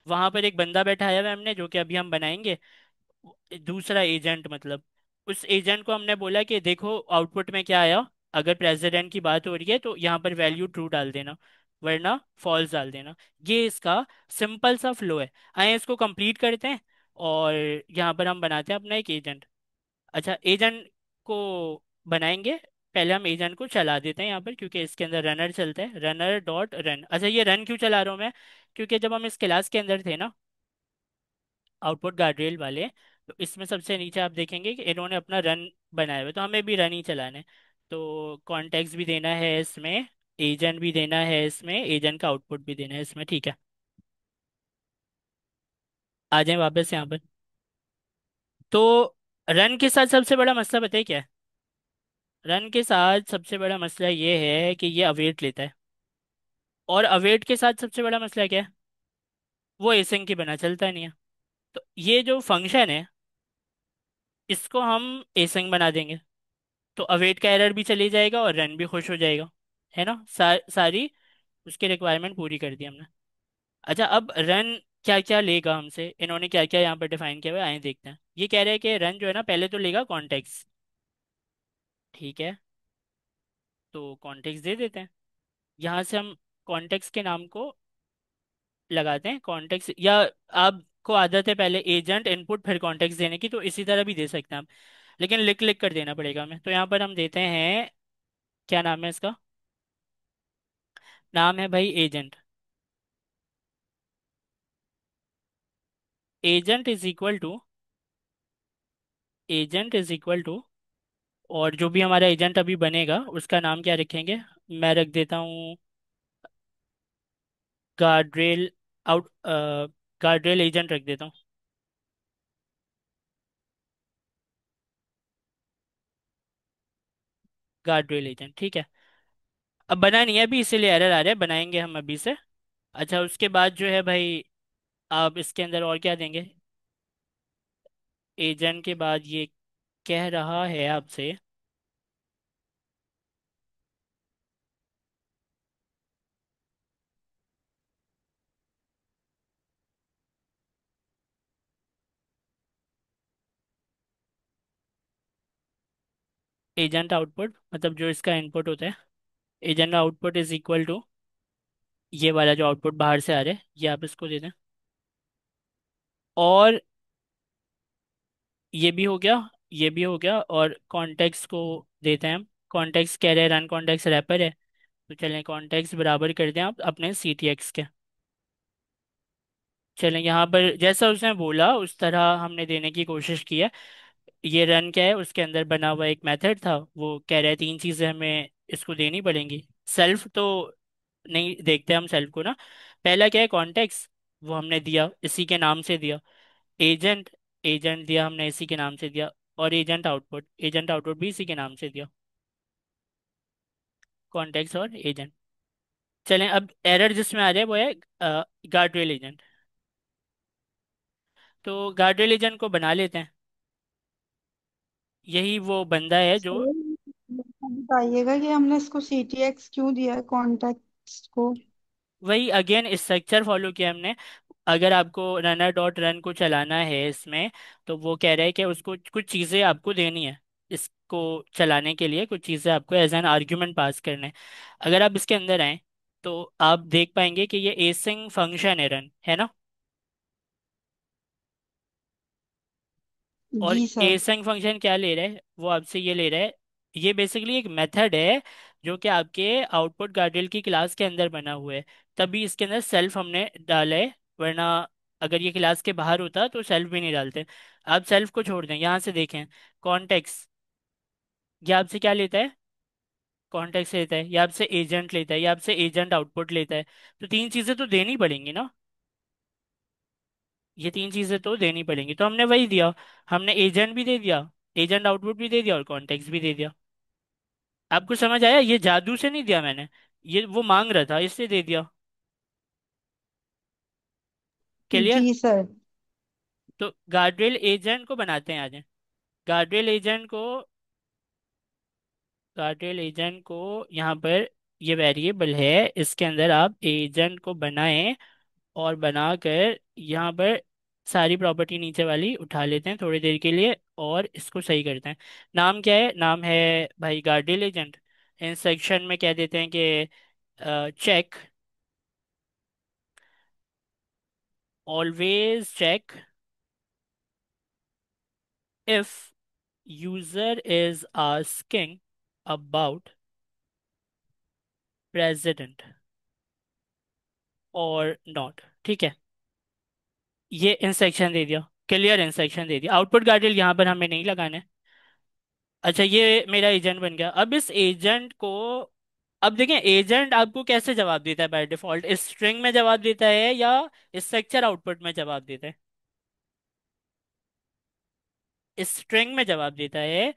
A: वहां पर एक बंदा बैठाया हुआ है हमने, जो कि अभी हम बनाएंगे, दूसरा एजेंट मतलब। उस एजेंट को हमने बोला कि देखो आउटपुट में क्या आया, अगर प्रेसिडेंट की बात हो रही है तो यहाँ पर वैल्यू ट्रू डाल देना, वरना फॉल्स डाल देना। ये इसका सिंपल सा फ्लो है। आइए इसको कंप्लीट करते हैं, और यहाँ पर हम बनाते हैं अपना एक एजेंट। अच्छा, एजेंट को बनाएंगे। पहले हम एजेंट को चला देते हैं यहाँ पर, क्योंकि इसके अंदर रनर चलता है, रनर डॉट रन। अच्छा, ये रन क्यों चला रहा हूँ मैं? क्योंकि जब हम इस क्लास के अंदर थे ना, आउटपुट गार्ड्रेल वाले, तो इसमें सबसे नीचे आप देखेंगे कि इन्होंने अपना रन बनाया हुआ है, तो हमें भी रन ही चलाना है। तो कॉन्टेक्स्ट भी देना है इसमें, एजेंट भी देना है इसमें, एजेंट का आउटपुट भी देना है इसमें, ठीक है। आ जाए वापस यहाँ पर। तो रन के साथ सबसे बड़ा मसला बताइए क्या है? रन के साथ सबसे बड़ा मसला ये है कि ये अवेट लेता है। और अवेट के साथ सबसे बड़ा मसला क्या है? वो एसिंक की बना चलता नहीं है। तो ये जो फंक्शन है, इसको हम एसिंक बना देंगे, तो अवेट का एरर भी चली जाएगा और रन भी खुश हो जाएगा। है ना? सारी उसकी रिक्वायरमेंट पूरी कर दी हमने। अच्छा, अब रन क्या क्या लेगा हमसे, इन्होंने क्या क्या यहाँ पर डिफाइन किया हुआ है, आए देखते हैं। ये कह रहे हैं कि रन जो है ना, पहले तो लेगा कॉन्टेक्स्ट। ठीक है, तो कॉन्टेक्स्ट दे देते हैं। यहाँ से हम कॉन्टेक्स्ट के नाम को लगाते हैं, कॉन्टेक्स्ट। या आपको आदत है पहले एजेंट इनपुट फिर कॉन्टेक्स्ट देने की, तो इसी तरह भी दे सकते हैं हम, लेकिन लिख लिख कर देना पड़ेगा हमें। तो यहाँ पर हम देते हैं, क्या नाम है इसका? नाम है भाई agent. Agent is equal to, agent is equal to, और जो भी हमारा एजेंट अभी बनेगा उसका नाम क्या रखेंगे? मैं रख देता हूँ गार्ड्रेल आउट, गार्ड्रेल एजेंट रख देता हूँ। गार्ड्रेल एजेंट, ठीक है। अब बना नहीं है अभी, इसीलिए एरर आ रहा है, बनाएंगे हम अभी से। अच्छा, उसके बाद जो है भाई, आप इसके अंदर और क्या देंगे? एजेंट के बाद ये कह रहा है आपसे, एजेंट आउटपुट मतलब जो इसका इनपुट होता है, agent output is equal to, ये वाला जो आउटपुट बाहर से आ रहा है, ये आप इसको दे दें। और ये भी हो गया, ये भी हो गया, और कॉन्टेक्स्ट को देते हैं हम। कॉन्टेक्स्ट कह रहे हैं रन कॉन्टेक्स्ट रैपर है, तो चलें कॉन्टेक्स्ट बराबर कर दें आप अपने सी टी एक्स के। चलें यहाँ पर जैसा उसने बोला उस तरह हमने देने की कोशिश की है। ये रन क्या है, उसके अंदर बना हुआ एक मेथड था, वो कह रहे हैं तीन चीज़ें हमें इसको देनी पड़ेंगी। सेल्फ तो नहीं देखते हम सेल्फ को ना। पहला क्या है, कॉन्टेक्स्ट, वो हमने दिया, इसी के नाम से दिया। एजेंट, एजेंट दिया हमने, इसी के नाम से दिया। और एजेंट आउटपुट, एजेंट आउटपुट भी इसी के नाम से दिया। कॉन्टेक्स्ट और एजेंट। चलें, अब एरर जिसमें आ रहा है वो है गार्डरेल एजेंट। तो गार्डरेल एजेंट को बना लेते हैं। यही वो बंदा है जो,
D: सर बताइएगा कि हमने इसको CTX क्यों दिया है कॉन्टेक्स्ट को।
A: वही अगेन स्ट्रक्चर फॉलो किया हमने। अगर आपको रनर डॉट रन को चलाना है इसमें, तो वो कह रहा है कि उसको कुछ चीज़ें आपको देनी है। इसको चलाने के लिए कुछ चीज़ें आपको एज एन आर्ग्यूमेंट पास करने। अगर आप इसके अंदर आए तो आप देख पाएंगे कि ये एसिंग फंक्शन है, रन है ना। और
D: जी सर।
A: एसिंग फंक्शन क्या ले रहा है, वो आपसे ये ले रहा है, ये बेसिकली एक मेथड है जो कि आपके आउटपुट गार्डियल की क्लास के अंदर बना हुआ है। तभी इसके अंदर सेल्फ हमने डाला है, वरना अगर ये क्लास के बाहर होता तो सेल्फ भी नहीं डालते। आप सेल्फ को छोड़ दें, यहाँ से देखें कॉन्टेक्स्ट, ये आपसे क्या लेता है, कॉन्टेक्स्ट लेता है, ये आपसे एजेंट लेता है, ये आपसे एजेंट आउटपुट लेता है। तो तीन चीज़ें तो देनी पड़ेंगी ना, ये तीन चीज़ें तो देनी पड़ेंगी, तो हमने वही दिया। हमने एजेंट भी दे दिया, एजेंट आउटपुट भी दे दिया और कॉन्टेक्स्ट भी दे दिया। आपको समझ आया, ये जादू से नहीं दिया मैंने, ये वो मांग रहा था इससे दे दिया। क्लियर।
D: जी सर।
A: तो गार्डरेल एजेंट को बनाते हैं आज। गार्डरेल एजेंट को, गार्डरेल एजेंट को यहाँ पर, ये वेरिएबल है, इसके अंदर आप एजेंट को बनाएं और बनाकर यहाँ पर सारी प्रॉपर्टी नीचे वाली उठा लेते हैं थोड़ी देर के लिए और इसको सही करते हैं। नाम क्या है, नाम है भाई गार्डरेल एजेंट। इन सेक्शन में कह देते हैं कि check, always check if user is asking about president or not। ठीक है, ये इंस्ट्रक्शन दे दिया, क्लियर इंस्ट्रक्शन दे दिया। आउटपुट गार्डियल यहाँ पर हमें नहीं लगाना है। अच्छा, ये मेरा एजेंट बन गया। अब इस एजेंट को, अब देखें एजेंट आपको कैसे जवाब देता है बाय डिफॉल्ट, स्ट्रिंग में जवाब देता है या स्ट्रक्चर आउटपुट में जवाब देता है। स्ट्रिंग में जवाब देता है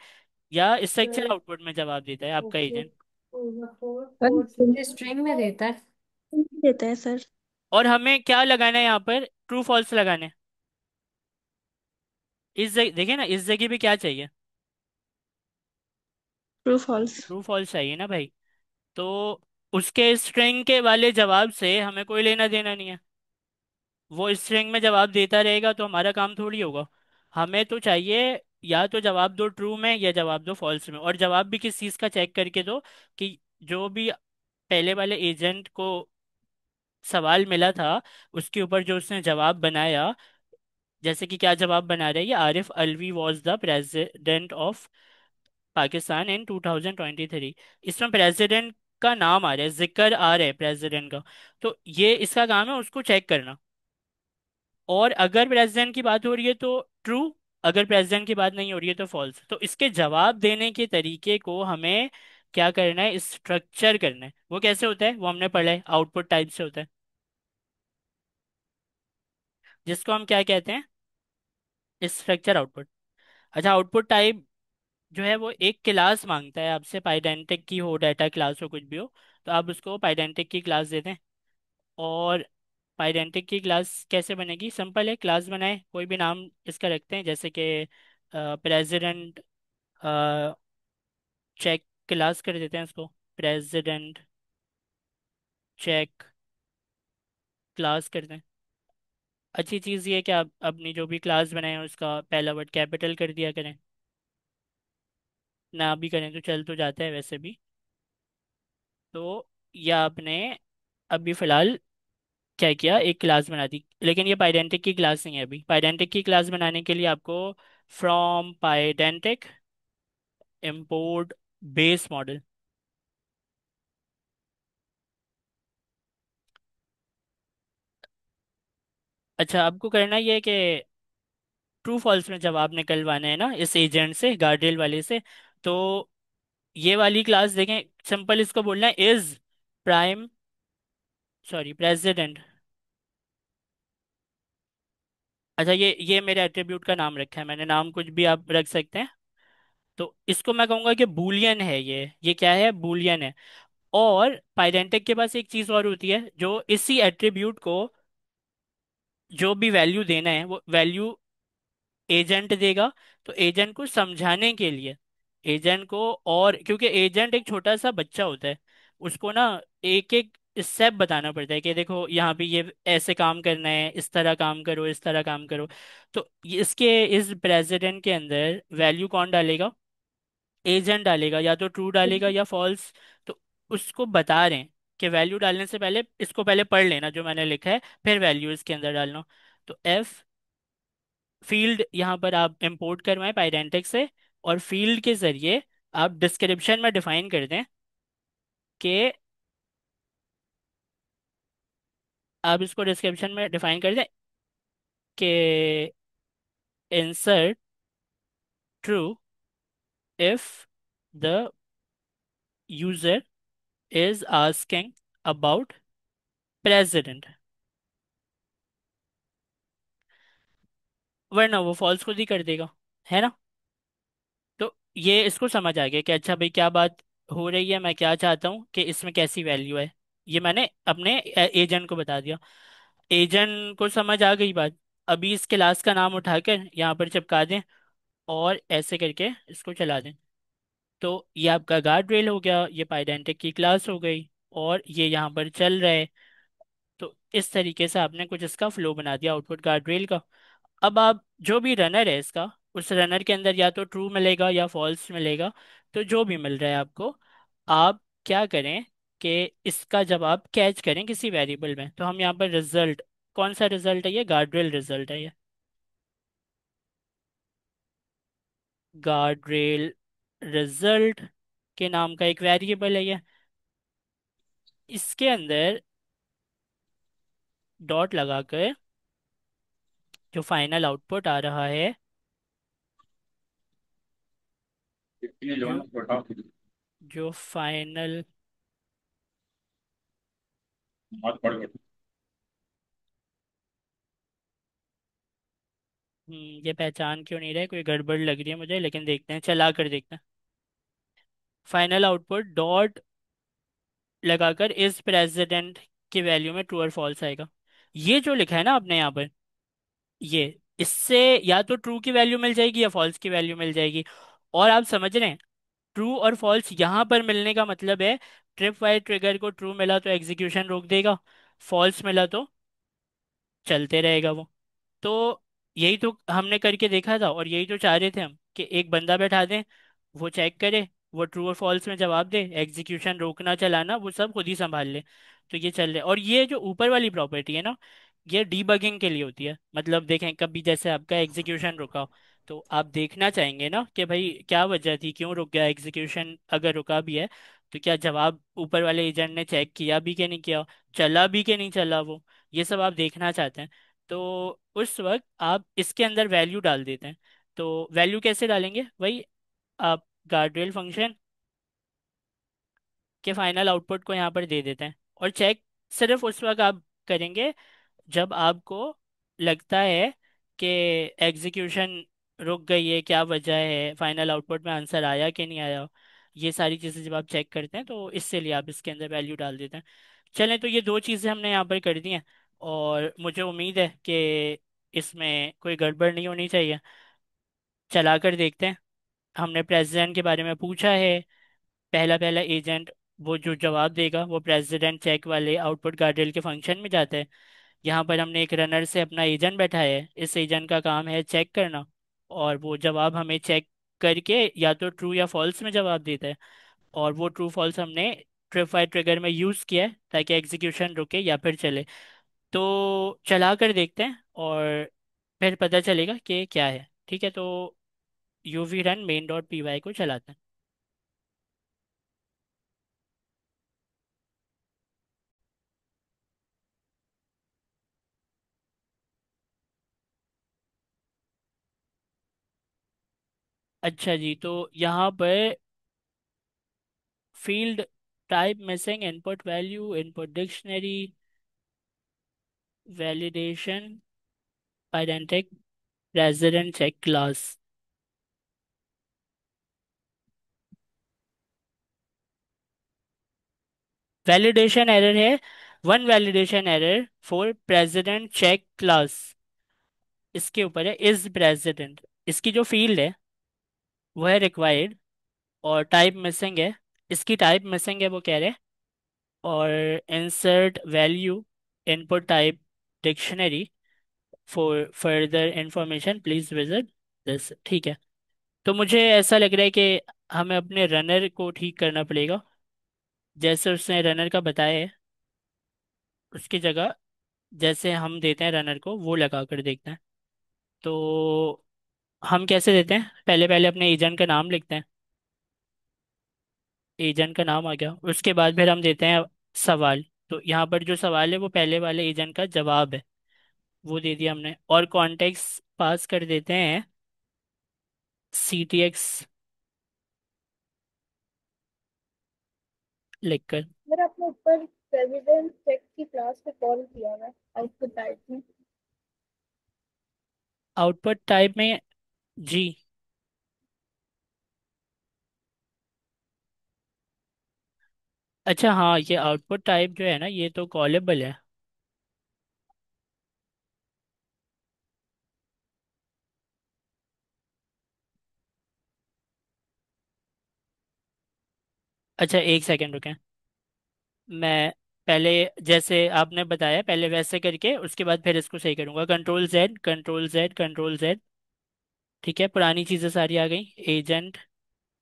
A: या स्ट्रक्चर आउटपुट में जवाब देता है आपका एजेंट।
C: सर स्ट्रिंग में देता है।
D: देता है सर।
A: और हमें क्या लगाना है यहाँ पर, ट्रू फॉल्स लगाना है। इस जगह देखिए ना, इस जगह पे क्या चाहिए,
D: ट्रू फॉल्स।
A: ट्रू फॉल्स चाहिए ना भाई। तो उसके स्ट्रिंग के वाले जवाब से हमें कोई लेना देना नहीं है। वो स्ट्रिंग में जवाब देता रहेगा तो हमारा काम थोड़ी होगा। हमें तो चाहिए या तो जवाब दो ट्रू में या जवाब दो फॉल्स में, और जवाब भी किस चीज़ का चेक करके दो कि जो भी पहले वाले एजेंट को सवाल मिला था उसके ऊपर जो उसने जवाब बनाया। जैसे कि क्या जवाब बना रहे हैं, ये Arif Alvi was the president of Pakistan in 2023। इसमें प्रेसिडेंट का नाम आ रहा है, जिक्र आ रहा है प्रेसिडेंट का। तो ये इसका काम है उसको चेक करना। और अगर प्रेसिडेंट की बात हो रही है तो ट्रू, अगर प्रेसिडेंट की बात नहीं हो रही है तो फॉल्स। तो इसके जवाब देने के तरीके को हमें क्या करना है, स्ट्रक्चर करना है। वो कैसे होता है वो हमने पढ़ा है, आउटपुट टाइप से होता है, जिसको हम क्या कहते हैं, स्ट्रक्चर आउटपुट। अच्छा, आउटपुट टाइप जो है वो एक क्लास मांगता है आपसे, पाइडेंटिक की हो, डाटा क्लास हो, कुछ भी हो। तो आप उसको पाइडेंटिक की क्लास देते हैं। और पाइडेंटिक की क्लास कैसे बनेगी, सिंपल है, क्लास बनाए, कोई भी नाम इसका रखते हैं, जैसे कि प्रेसिडेंट चेक क्लास कर देते हैं इसको, प्रेसिडेंट चेक क्लास करते हैं। अच्छी चीज़ ये है कि आप अपनी जो भी क्लास बनाए हैं उसका पहला वर्ड कैपिटल कर दिया करें, ना भी करें तो चल तो जाता है वैसे भी। तो यह आपने अभी फिलहाल क्या किया, एक क्लास बना दी। लेकिन ये पाइडेंटिक की क्लास नहीं है। अभी पाइडेंटिक की क्लास बनाने के लिए आपको फ्रॉम पाइडेंटिक इंपोर्ट बेस मॉडल। अच्छा, आपको करना ये है कि ट्रू फॉल्स में जवाब निकलवाना है ना इस एजेंट से, गार्डियल वाले से। तो ये वाली क्लास देखें, सिंपल इसको बोलना है इज प्राइम, सॉरी प्रेसिडेंट। अच्छा, ये मेरे एट्रीब्यूट का नाम रखा है मैंने, नाम कुछ भी आप रख सकते हैं। तो इसको मैं कहूँगा कि बूलियन है, ये क्या है, बूलियन है। और पाइडेंटिक के पास एक चीज और होती है, जो इसी एट्रीब्यूट को जो भी वैल्यू देना है वो वैल्यू एजेंट देगा। तो एजेंट को समझाने के लिए एजेंट को, और क्योंकि एजेंट एक छोटा सा बच्चा होता है, उसको ना एक एक स्टेप बताना पड़ता है कि देखो यहाँ पे ये ऐसे काम करना है, इस तरह काम करो, इस तरह काम करो। तो इसके इस प्रेसिडेंट के अंदर वैल्यू कौन डालेगा? एजेंट डालेगा, या तो ट्रू डालेगा या फॉल्स। तो उसको बता रहे हैं कि वैल्यू डालने से पहले इसको पहले पढ़ लेना जो मैंने लिखा है, फिर वैल्यू इसके अंदर डालना। तो एफ फील्ड यहाँ पर आप इंपोर्ट करवाएं पाइडेंटिक से, और फील्ड के जरिए आप डिस्क्रिप्शन में डिफाइन कर दें कि, आप इसको डिस्क्रिप्शन में डिफाइन कर दें कि insert true if the user is asking about president, वरना वो फॉल्स खुद ही कर देगा, है ना। तो ये इसको समझ आ गया कि अच्छा भाई क्या बात हो रही है, मैं क्या चाहता हूँ कि इसमें कैसी वैल्यू है। ये मैंने अपने एजेंट को बता दिया, एजेंट को समझ आ गई बात। अभी इस क्लास का नाम उठाकर यहाँ पर चिपका दें और ऐसे करके इसको चला दें, तो ये आपका गार्ड रेल हो गया, ये पाइडेंटिक की क्लास हो गई, और ये यहाँ पर चल रहा है। तो इस तरीके से आपने कुछ इसका फ्लो बना दिया आउटपुट गार्ड रेल का। अब आप जो भी रनर है इसका, उस रनर के अंदर या तो ट्रू मिलेगा या फॉल्स मिलेगा। तो जो भी मिल रहा है आपको, आप क्या करें कि इसका जवाब कैच करें किसी वेरिएबल में। तो हम यहाँ पर रिजल्ट, कौन सा रिजल्ट है? ये गार्ड्रेल रिजल्ट है। ये गार्ड्रेल रिजल्ट के नाम का एक वेरिएबल है ये। इसके अंदर डॉट लगाकर जो फाइनल आउटपुट आ रहा है, जो जो फाइनल, ये पहचान क्यों नहीं रहा है, कोई गड़बड़ लग रही है मुझे, लेकिन देखते हैं, चला कर देखते हैं। फाइनल आउटपुट डॉट लगाकर इस प्रेसिडेंट की वैल्यू में ट्रू और फॉल्स आएगा। ये जो लिखा है ना आपने यहाँ पर, ये इससे या तो ट्रू की वैल्यू मिल जाएगी या फॉल्स की वैल्यू मिल जाएगी। और आप समझ रहे हैं, ट्रू और फॉल्स यहाँ पर मिलने का मतलब है ट्रिप वाइज ट्रिगर को ट्रू मिला तो एग्जीक्यूशन रोक देगा, फॉल्स मिला तो चलते रहेगा वो। तो यही तो हमने करके देखा था, और यही तो चाह रहे थे हम कि एक बंदा बैठा दें, वो चेक करे, वो ट्रू और फॉल्स में जवाब दे, एग्जीक्यूशन रोकना चलाना वो सब खुद ही संभाल ले। तो ये चल रहा है। और ये जो ऊपर वाली प्रॉपर्टी है ना, ये डीबगिंग के लिए होती है। मतलब देखें कभी जैसे आपका एग्जीक्यूशन रुका, तो आप देखना चाहेंगे ना कि भाई क्या वजह थी, क्यों रुक गया एग्जीक्यूशन, अगर रुका भी है तो क्या जवाब ऊपर वाले एजेंट ने चेक किया भी कि नहीं किया, चला भी कि नहीं चला वो, ये सब आप देखना चाहते हैं। तो उस वक्त आप इसके अंदर वैल्यू डाल देते हैं। तो वैल्यू कैसे डालेंगे? वही आप गार्डरेल फंक्शन के फाइनल आउटपुट को यहाँ पर दे देते हैं, और चेक सिर्फ उस वक्त आप करेंगे जब आपको लगता है कि एग्जीक्यूशन रुक गई है, क्या वजह है, फाइनल आउटपुट में आंसर आया कि नहीं आया। ये सारी चीज़ें जब आप चेक करते हैं तो इससे लिए आप इसके अंदर वैल्यू डाल देते हैं। चलें, तो ये दो चीज़ें हमने यहाँ पर कर दी हैं, और मुझे उम्मीद है कि इसमें कोई गड़बड़ नहीं होनी चाहिए। चला कर देखते हैं। हमने प्रेसिडेंट के बारे में पूछा है, पहला पहला एजेंट वो जो जवाब देगा वो प्रेसिडेंट चेक वाले आउटपुट गार्डरेल के फंक्शन में जाता है। यहाँ पर हमने एक रनर से अपना एजेंट बैठाया है, इस एजेंट का काम है चेक करना, और वो जवाब हमें चेक करके या तो ट्रू या फॉल्स में जवाब देता है। और वो ट्रू फॉल्स हमने ट्रिप फाइव ट्रिगर में यूज़ किया है ताकि एग्जीक्यूशन रुके या फिर चले। तो चला कर देखते हैं और फिर पता चलेगा कि क्या है। ठीक है, तो UV run main dot P Y को चलाते हैं। अच्छा जी, तो यहाँ पर field type missing, input value, input dictionary, validation, pydantic, president check class. Validation error है, one validation error for president check class, इसके ऊपर है इज प्रेसिडेंट, इसकी जो फील्ड है वो है रिक्वायर्ड, और टाइप मिसिंग है, इसकी टाइप मिसिंग है वो कह रहे हैं। और insert value input type dictionary, for further information please visit this, ठीक है। तो मुझे ऐसा लग रहा है कि हमें अपने रनर को ठीक करना पड़ेगा, जैसे उसने रनर का बताया है उसकी जगह जैसे हम देते हैं रनर को वो लगा कर देखते हैं। तो हम कैसे देते हैं, पहले पहले अपने एजेंट का नाम लिखते हैं, एजेंट का नाम आ गया, उसके बाद फिर हम देते हैं सवाल। तो यहाँ पर जो सवाल है वो पहले वाले एजेंट का जवाब है, वो दे दिया हमने, और कॉन्टेक्स्ट पास कर देते हैं CTX लिखकर।
E: मेरा अपने ऊपर प्रेसिडेंट चेक की क्लास पे कॉल किया है आउटपुट टाइप में।
A: आउटपुट टाइप में जी। अच्छा हाँ, ये आउटपुट टाइप जो है ना ये तो कॉलेबल है। अच्छा एक सेकंड रुकें, मैं पहले जैसे आपने बताया पहले वैसे करके उसके बाद फिर इसको सही करूंगा। Control Z, control Z, control Z, ठीक है, पुरानी चीज़ें सारी आ गई, एजेंट,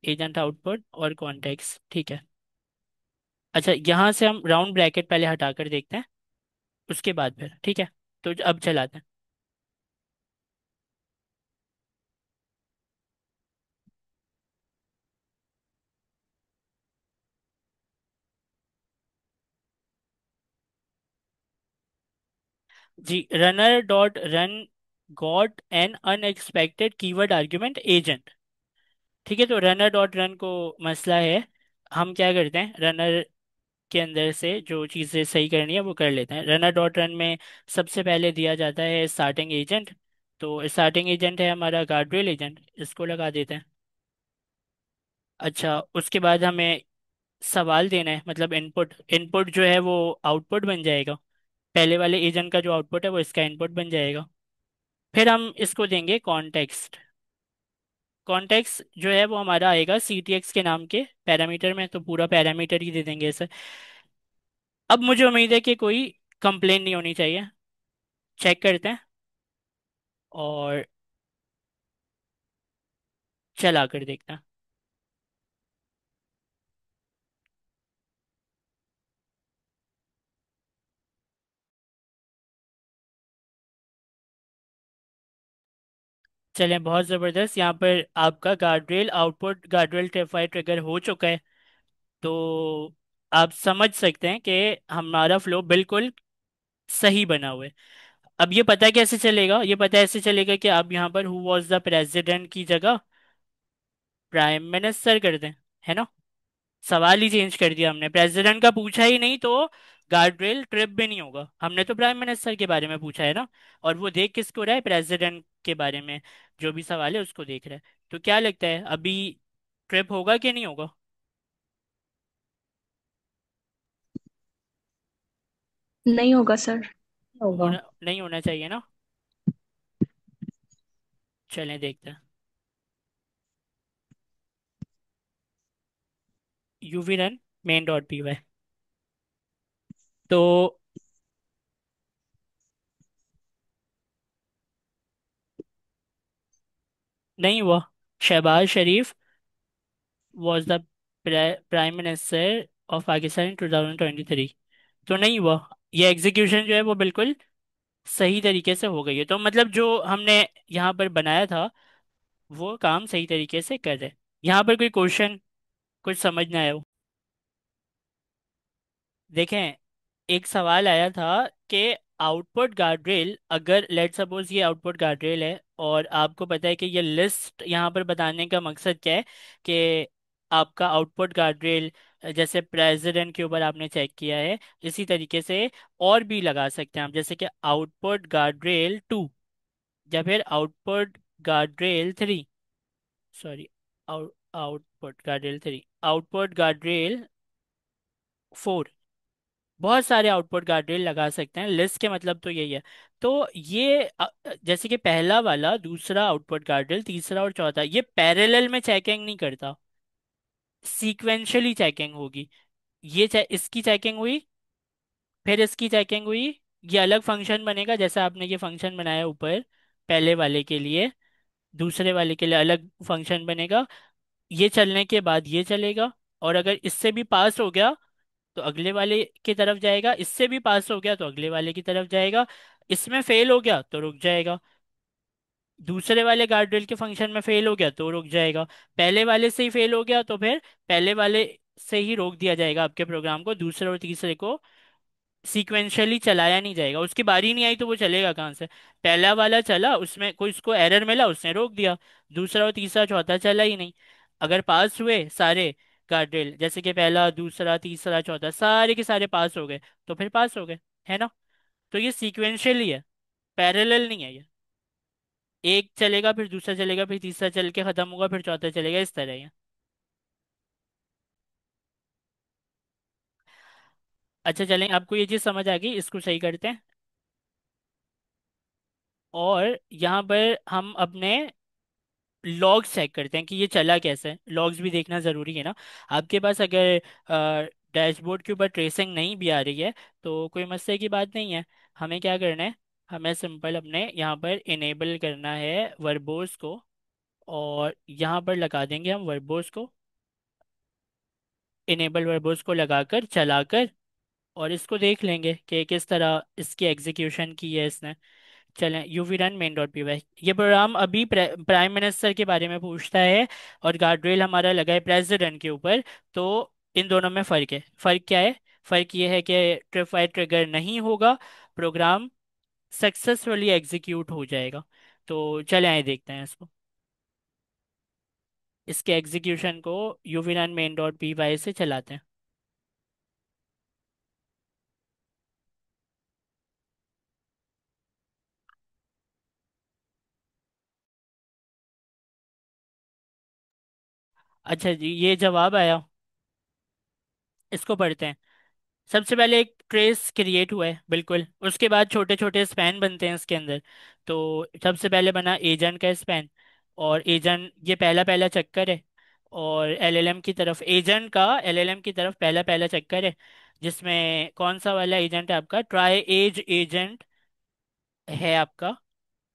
A: एजेंट आउटपुट और कॉन्टेक्स्ट, ठीक है। अच्छा यहाँ से हम राउंड ब्रैकेट पहले हटा कर देखते हैं, उसके बाद फिर ठीक है। तो अब चलाते हैं। जी, runner dot run got an unexpected keyword argument agent, ठीक है। तो रनर डॉट रन को मसला है, हम क्या करते हैं रनर के अंदर से जो चीज़ें सही करनी है वो कर लेते हैं। रनर डॉट रन में सबसे पहले दिया जाता है स्टार्टिंग एजेंट, तो स्टार्टिंग एजेंट है हमारा गार्डरेल एजेंट, इसको लगा देते हैं। अच्छा उसके बाद हमें सवाल देना है, मतलब इनपुट, इनपुट जो है वो आउटपुट बन जाएगा, पहले वाले एजेंट का जो आउटपुट है वो इसका इनपुट बन जाएगा। फिर हम इसको देंगे कॉन्टेक्स्ट, कॉन्टेक्स्ट जो है वो हमारा आएगा CTX के नाम के पैरामीटर में, तो पूरा पैरामीटर ही दे देंगे इसे। अब मुझे उम्मीद है कि कोई कंप्लेन नहीं होनी चाहिए, चेक करते हैं और चला कर देखते हैं। चलें, बहुत ज़बरदस्त, यहाँ पर आपका गार्डरेल आउटपुट गार्डरेल ट्रिफाई ट्रिगर हो चुका है। तो आप समझ सकते हैं कि हमारा फ्लो बिल्कुल सही बना हुआ है। अब ये पता कैसे चलेगा, ये पता ऐसे चलेगा कि आप यहाँ पर हु वॉज द प्रेसिडेंट की जगह प्राइम मिनिस्टर कर दें, है ना। सवाल ही चेंज कर दिया हमने, प्रेसिडेंट का पूछा ही नहीं तो गार्ड रेल ट्रिप भी नहीं होगा, हमने तो प्राइम मिनिस्टर के बारे में पूछा है ना। और वो देख किसको रहा है, प्रेसिडेंट के बारे में जो भी सवाल है उसको देख रहा है। तो क्या लगता है अभी ट्रिप होगा कि नहीं होगा?
E: नहीं होगा सर।
B: होगा।
A: होना नहीं होना चाहिए ना। चलें देखते हैं, UV run main dot py, तो नहीं हुआ। Shahbaz Sharif was the prime minister of Pakistan in 2023, तो नहीं हुआ। ये एग्जीक्यूशन जो है वो बिल्कुल सही तरीके से हो गई है, तो मतलब जो हमने यहाँ पर बनाया था वो काम सही तरीके से कर रहे हैं। यहाँ पर कोई क्वेश्चन कुछ समझ ना आया हो? देखें, एक सवाल आया था कि आउटपुट गार्ड्रेल, अगर लेट सपोज ये आउटपुट गार्ड्रेल है और आपको पता है कि ये लिस्ट यहाँ पर बताने का मकसद क्या है कि आपका आउटपुट गार्ड्रेल जैसे प्रेसिडेंट के ऊपर आपने चेक किया है, इसी तरीके से और भी लगा सकते हैं हम, जैसे कि आउटपुट गार्ड्रेल 2 या फिर आउटपुट गार्ड्रेल 3, सॉरी, आउटपुट गार्ड्रेल 3, आउटपुट गार्ड्रेल 4, बहुत सारे आउटपुट गार्ड्रेल लगा सकते हैं, लिस्ट के मतलब तो यही है। तो ये जैसे कि पहला वाला, दूसरा आउटपुट गार्ड्रेल, तीसरा और चौथा, ये पैरेलल में चेकिंग नहीं करता, सीक्वेंशियली चेकिंग होगी। इसकी चेकिंग हुई, फिर इसकी चेकिंग हुई, ये अलग फंक्शन बनेगा, जैसे आपने ये फंक्शन बनाया ऊपर पहले वाले के लिए, दूसरे वाले के लिए अलग फंक्शन बनेगा। ये चलने के बाद ये चलेगा, और अगर इससे भी पास हो गया तो अगले वाले की तरफ जाएगा, इससे भी पास हो गया तो अगले वाले की तरफ जाएगा, इसमें फेल हो गया तो रुक जाएगा, दूसरे वाले गार्ड रेल के फंक्शन में फेल हो गया तो रुक जाएगा, पहले वाले से ही फेल हो गया तो फिर पहले वाले से ही रोक दिया जाएगा आपके प्रोग्राम को, दूसरे और तीसरे को सीक्वेंशियली चलाया नहीं जाएगा, उसकी बारी नहीं आई तो वो चलेगा कहाँ से। पहला वाला चला, उसमें कोई उसको एरर मिला, उसने रोक दिया, दूसरा और तीसरा चौथा चला ही नहीं। अगर पास हुए सारे गार्ड्रेल, जैसे कि पहला दूसरा तीसरा चौथा सारे के सारे पास हो गए, तो फिर पास हो गए, है ना। तो ये सीक्वेंशियली है, पैरेलल नहीं है ये। एक चलेगा, फिर दूसरा चलेगा, फिर तीसरा चल के खत्म होगा, फिर चौथा चलेगा, इस तरह है। अच्छा चलें, आपको ये चीज़ समझ आ गई, इसको सही करते हैं। और यहाँ पर हम अपने लॉग्स चेक करते हैं कि ये चला कैसे है, लॉग्स भी देखना ज़रूरी है ना। आपके पास अगर डैशबोर्ड के ऊपर ट्रेसिंग नहीं भी आ रही है तो कोई मसले की बात नहीं है। हमें क्या करना है, हमें सिंपल अपने यहाँ पर इनेबल करना है वर्बोस को, और यहाँ पर लगा देंगे हम वर्बोस को, इनेबल वर्बोस को लगाकर चलाकर, और इसको देख लेंगे कि किस तरह इसकी एग्जीक्यूशन की है इसने। चलें, UV run main dot P Y, ये प्रोग्राम अभी प्राइम मिनिस्टर के बारे में पूछता है, और गार्ड्रेल हमारा लगा है प्रेसिडेंट के ऊपर। तो इन दोनों में फ़र्क है, फ़र्क क्या है, फ़र्क ये है कि ट्रिप ट्रिगर नहीं होगा, प्रोग्राम सक्सेसफुली एग्जीक्यूट हो जाएगा। तो चले आए देखते हैं इसको, इसके एग्जीक्यूशन को UV run main dot P Y से चलाते हैं। अच्छा जी, ये जवाब आया, इसको पढ़ते हैं। सबसे पहले एक ट्रेस क्रिएट हुआ है बिल्कुल, उसके बाद छोटे छोटे स्पैन बनते हैं इसके अंदर। तो सबसे पहले बना एजेंट का स्पैन, और एजेंट ये पहला पहला चक्कर है, और एलएलएम की तरफ, एजेंट का एलएलएम की तरफ पहला पहला चक्कर है, जिसमें कौन सा वाला एजेंट है आपका, ट्राई एज एजेंट है आपका।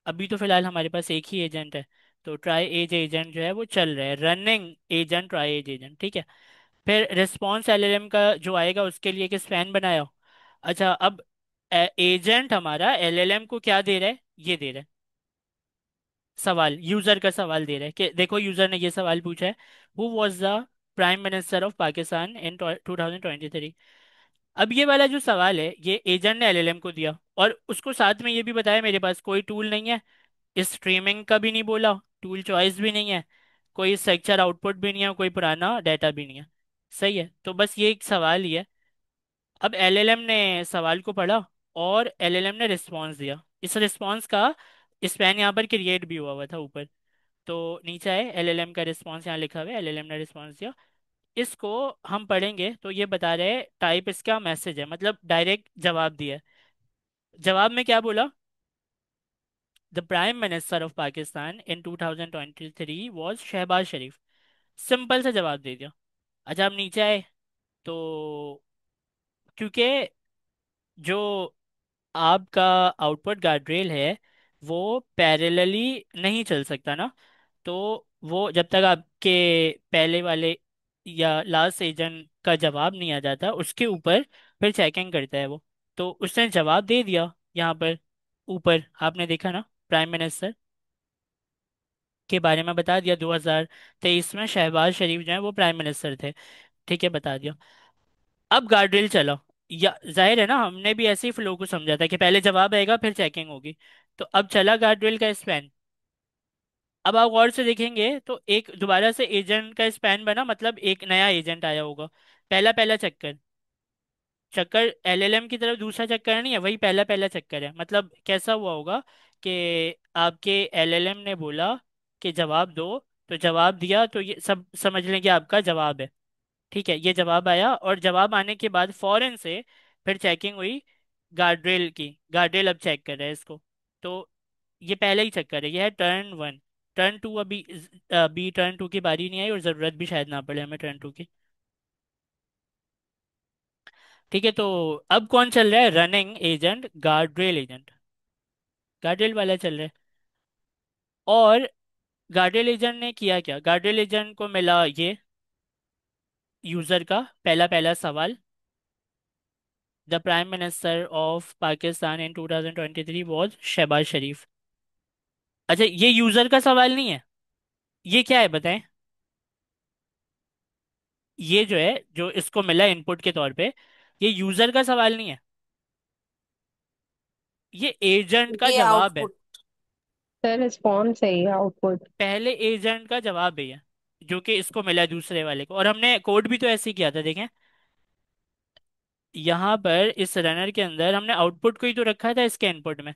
A: अभी तो फिलहाल हमारे पास एक ही एजेंट है, तो ट्राई एज एजेंट जो है वो चल रहा है, running agent triage agent, ठीक है। फिर रिस्पॉन्स एलएलएम का जो आएगा उसके लिए एक स्पैन बनाया। अच्छा, अब एजेंट हमारा एलएलएम को क्या दे रहा है, ये दे रहा है सवाल, यूजर का सवाल दे रहा है कि देखो, यूजर ने ये सवाल पूछा है, who was the prime minister of Pakistan in 2023। अब ये वाला जो सवाल है ये एजेंट ने एलएलएम को दिया, और उसको साथ में ये भी बताया मेरे पास कोई टूल नहीं है, इस स्ट्रीमिंग का भी नहीं बोला, टूल चॉइस भी नहीं है, कोई स्ट्रक्चर आउटपुट भी नहीं है, कोई पुराना डाटा भी नहीं है। सही है, तो बस ये एक सवाल ही है। अब एलएलएम ने सवाल को पढ़ा, और एलएलएम ने रिस्पॉन्स दिया, इस रिस्पॉन्स का स्पैन यहाँ पर क्रिएट भी हुआ हुआ था ऊपर। तो नीचे है एलएलएम का रिस्पॉन्स, यहाँ लिखा हुआ है एलएलएम ने रिस्पॉन्स दिया। इसको हम पढ़ेंगे तो ये बता रहे हैं टाइप इसका मैसेज है, मतलब डायरेक्ट जवाब दिया है। जवाब में क्या बोला, the prime minister of Pakistan in 2023 was Shahbaz Sharif, simple सा जवाब दे दिया। अच्छा, अब नीचे आए तो, क्योंकि जो आपका आउटपुट गार्ड्रेल है वो पैरेलली नहीं चल सकता ना, तो वो जब तक आपके पहले वाले या लास्ट एजेंट का जवाब नहीं आ जाता उसके ऊपर फिर चेकिंग करता है वो। तो उसने जवाब दे दिया यहाँ पर, ऊपर आपने देखा ना, प्राइम मिनिस्टर के बारे में बता दिया, 2023 में शहबाज शरीफ जो है वो प्राइम मिनिस्टर थे, ठीक है, बता दिया। अब गार्ड्रिल चला, या जाहिर है ना, हमने भी ऐसे ही फ्लो को समझा था कि पहले जवाब आएगा फिर चेकिंग होगी। तो अब चला गार्ड्रिल का स्पैन, अब आप गौर से देखेंगे तो एक दोबारा से एजेंट का स्पैन बना, मतलब एक नया एजेंट आया होगा, पहला पहला चक्कर, चक्कर एलएलएम की तरफ दूसरा चक्कर नहीं है, वही पहला पहला चक्कर है। मतलब कैसा हुआ होगा कि आपके एलएलएम ने बोला कि जवाब दो, तो जवाब दिया, तो ये सब समझ लें कि आपका जवाब है, ठीक है, ये जवाब आया, और जवाब आने के बाद फौरन से फिर चेकिंग हुई गार्ड्रेल की, गार्ड्रेल अब चेक कर रहा है इसको। तो ये पहले ही चेक कर है, ये है टर्न 1। टर्न 2 अभी टर्न 2 की बारी नहीं आई, और ज़रूरत भी शायद ना पड़े हमें टर्न 2 की। ठीक है, तो अब कौन चल रहा है? रनिंग एजेंट, गार्ड्रेल एजेंट, गार्ड्रेल वाला चल रहा है। और गार्ड्रेल एजेंट ने किया क्या? गार्ड्रेल एजेंट को मिला ये यूजर का पहला पहला सवाल, the prime minister of Pakistan in 2023 was Shahbaz Sharif. अच्छा, ये यूजर का सवाल नहीं है, ये क्या है बताएं? ये जो है, जो इसको मिला इनपुट के तौर पे, ये यूजर का सवाल नहीं है, ये एजेंट का
C: ये
A: जवाब है।
C: आउटपुट। सर रिस्पॉन्स है ये आउटपुट।
A: पहले एजेंट का जवाब है ये, जो कि इसको मिला है दूसरे वाले को। और हमने कोड भी तो ऐसे ही किया था, देखें यहाँ पर इस रनर के अंदर हमने आउटपुट को ही तो रखा था इसके इनपुट में।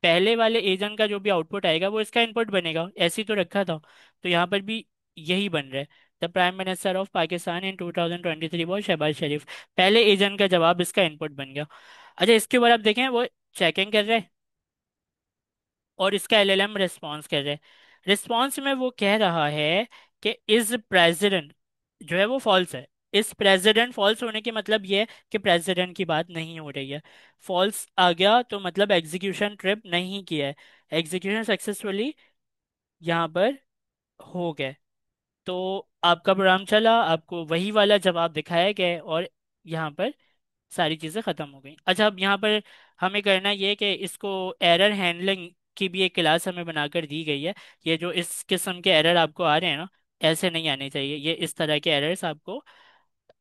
A: पहले वाले एजेंट का जो भी आउटपुट आएगा वो इसका इनपुट बनेगा, ऐसे ही तो रखा था। तो यहाँ पर भी यही बन रहा है, the prime minister of Pakistan in 2023 वो शहबाज शरीफ। पहले एजेंट का जवाब इसका इनपुट बन गया। अच्छा, इसके ऊपर आप देखें वो चेकिंग कर रहे हैं, और इसका एलएलएम रिस्पॉन्स कर रहा है। रिस्पॉन्स में वो कह रहा है कि इज प्रेसिडेंट जो है वो फॉल्स है। इस प्रेसिडेंट फॉल्स होने की मतलब ये है कि प्रेसिडेंट की बात नहीं हो रही है। फॉल्स आ गया तो मतलब एग्जीक्यूशन ट्रिप नहीं किया है, एग्जीक्यूशन सक्सेसफुली यहाँ पर हो गया। तो आपका प्रोग्राम चला, आपको वही वाला जवाब दिखाया गया है, और यहाँ पर सारी चीज़ें ख़त्म हो गई। अच्छा, अब यहाँ पर हमें करना ये है कि इसको एरर हैंडलिंग की भी एक क्लास हमें बनाकर दी गई है। ये जो इस किस्म के एरर आपको आ रहे हैं ना, ऐसे नहीं आने चाहिए, ये इस तरह के एरर्स आपको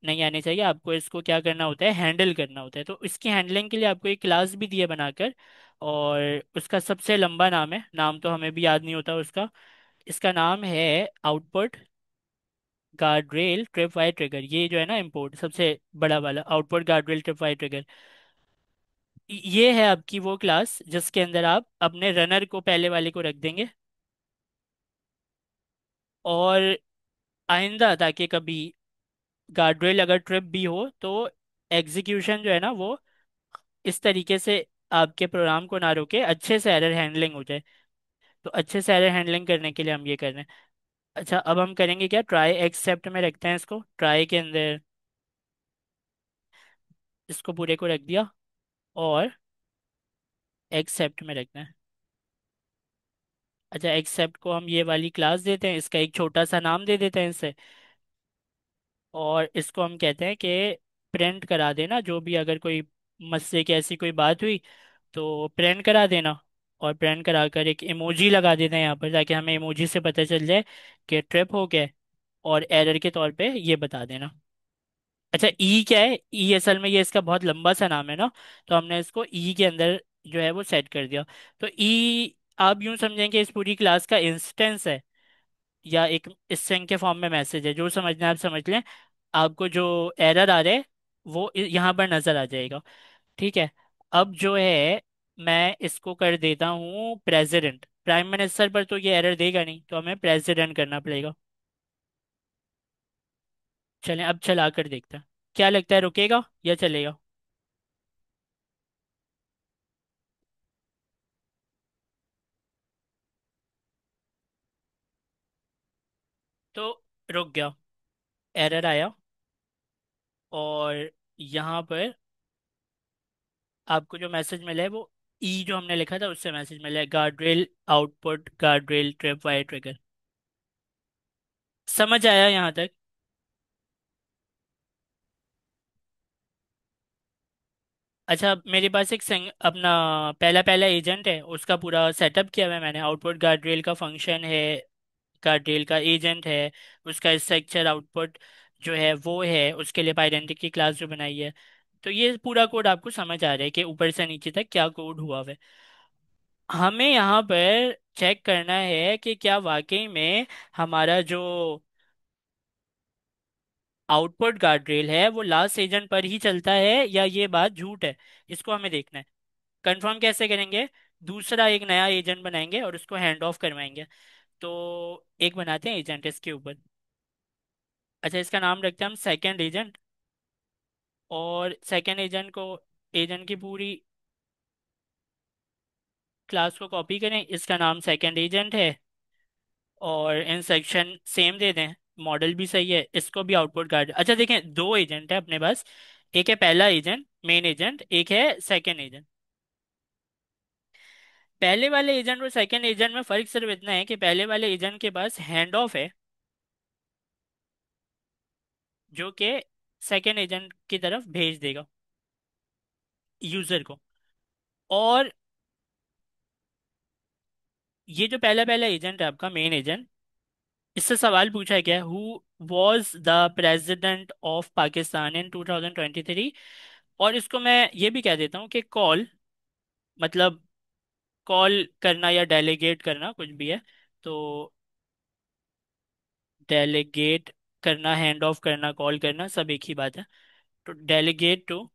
A: नहीं आने चाहिए। आपको इसको क्या करना होता है? हैंडल करना होता है। तो इसकी हैंडलिंग के लिए आपको एक क्लास भी दी है बनाकर, और उसका सबसे लंबा नाम है, नाम तो हमें भी याद नहीं होता उसका। इसका नाम है output guardrail tripwire trigger. ये जो है ना इम्पोर्ट सबसे बड़ा वाला, output guardrail tripwire trigger, ये है आपकी वो क्लास जिसके अंदर आप अपने रनर को पहले वाले को रख देंगे। और आइंदा ताकि कभी गार्डरेल अगर ट्रिप भी हो तो एग्जीक्यूशन जो है ना वो इस तरीके से आपके प्रोग्राम को ना रोके, अच्छे से एरर हैंडलिंग हो जाए। तो अच्छे से एरर हैंडलिंग करने के लिए हम ये कर रहे हैं। अच्छा, अब हम करेंगे क्या? ट्राई एक्सेप्ट में रखते हैं इसको, ट्राई के अंदर इसको पूरे को रख दिया, और एक्सेप्ट में रखते हैं। अच्छा, एक्सेप्ट को हम ये वाली क्लास देते हैं, इसका एक छोटा सा नाम दे देते हैं इसे, और इसको हम कहते हैं कि प्रिंट करा देना जो भी, अगर कोई मसले की ऐसी कोई बात हुई तो प्रिंट करा देना। और प्रिंट करा कर एक इमोजी लगा देना यहाँ पर, ताकि हमें इमोजी से पता चल जाए कि ट्रिप हो गया है, और एरर के तौर पे ये बता देना। अच्छा, ई क्या है? ई असल में ये इसका बहुत लंबा सा नाम है ना, तो हमने इसको ई के अंदर जो है वो सेट कर दिया। तो ई आप यूं समझें कि इस पूरी क्लास का इंस्टेंस है, या एक स्ट्रिंग के फॉर्म में मैसेज है, जो समझना है आप समझ लें। आपको जो एरर आ रहा है वो यहाँ पर नजर आ जाएगा। ठीक है, अब जो है मैं इसको कर देता हूँ प्रेसिडेंट। प्राइम मिनिस्टर पर तो ये एरर देगा नहीं, तो हमें प्रेसिडेंट करना पड़ेगा। चलें अब चला कर देखते हैं, क्या लगता है रुकेगा या चलेगा? तो रुक गया, एरर आया, और यहाँ पर आपको जो मैसेज मिला है वो ई जो हमने लिखा था उससे मैसेज मिला है, गार्ड्रेल आउटपुट गार्ड्रेल ट्रिप वाई ट्रिगर। समझ आया यहाँ तक? अच्छा, मेरे पास एक अपना पहला पहला एजेंट है, उसका पूरा सेटअप किया हुआ है मैंने। आउटपुट गार्ड्रेल का फंक्शन है, गार्ड्रेल का एजेंट है, उसका स्ट्रक्चर आउटपुट जो है वो है, उसके लिए पाइडेंटिक की क्लास जो बनाई है। तो ये पूरा कोड आपको समझ आ रहा है कि ऊपर से नीचे तक क्या कोड हुआ हुआ है। हमें यहाँ पर चेक करना है कि क्या वाकई में हमारा जो आउटपुट गार्ड्रेल है वो लास्ट एजेंट पर ही चलता है, या ये बात झूठ है। इसको हमें देखना है। कंफर्म कैसे करेंगे? दूसरा एक नया एजेंट बनाएंगे और उसको हैंड ऑफ करवाएंगे। तो एक बनाते हैं एजेंट इसके ऊपर। अच्छा, इसका नाम रखते हैं हम सेकंड एजेंट, और सेकंड एजेंट को एजेंट की पूरी क्लास को कॉपी करें, इसका नाम सेकंड एजेंट है, और इंस्ट्रक्शन सेम दे दें, मॉडल भी सही है, इसको भी आउटपुट गार्ड। अच्छा देखें, दो एजेंट है अपने पास, एक है पहला एजेंट मेन एजेंट, एक है सेकंड एजेंट। पहले वाले एजेंट और सेकंड एजेंट में फर्क सिर्फ इतना है कि पहले वाले एजेंट के पास हैंड ऑफ है, जो कि सेकंड एजेंट की तरफ भेज देगा यूजर को। और ये जो पहला पहला एजेंट है आपका मेन एजेंट, इससे सवाल पूछा गया, who was the president of Pakistan in 2023। और इसको मैं ये भी कह देता हूँ कि कॉल मतलब कॉल करना या डेलीगेट करना कुछ भी है, तो डेलीगेट करना, हैंड ऑफ करना, कॉल करना, सब एक ही बात है। तो डेलीगेट टू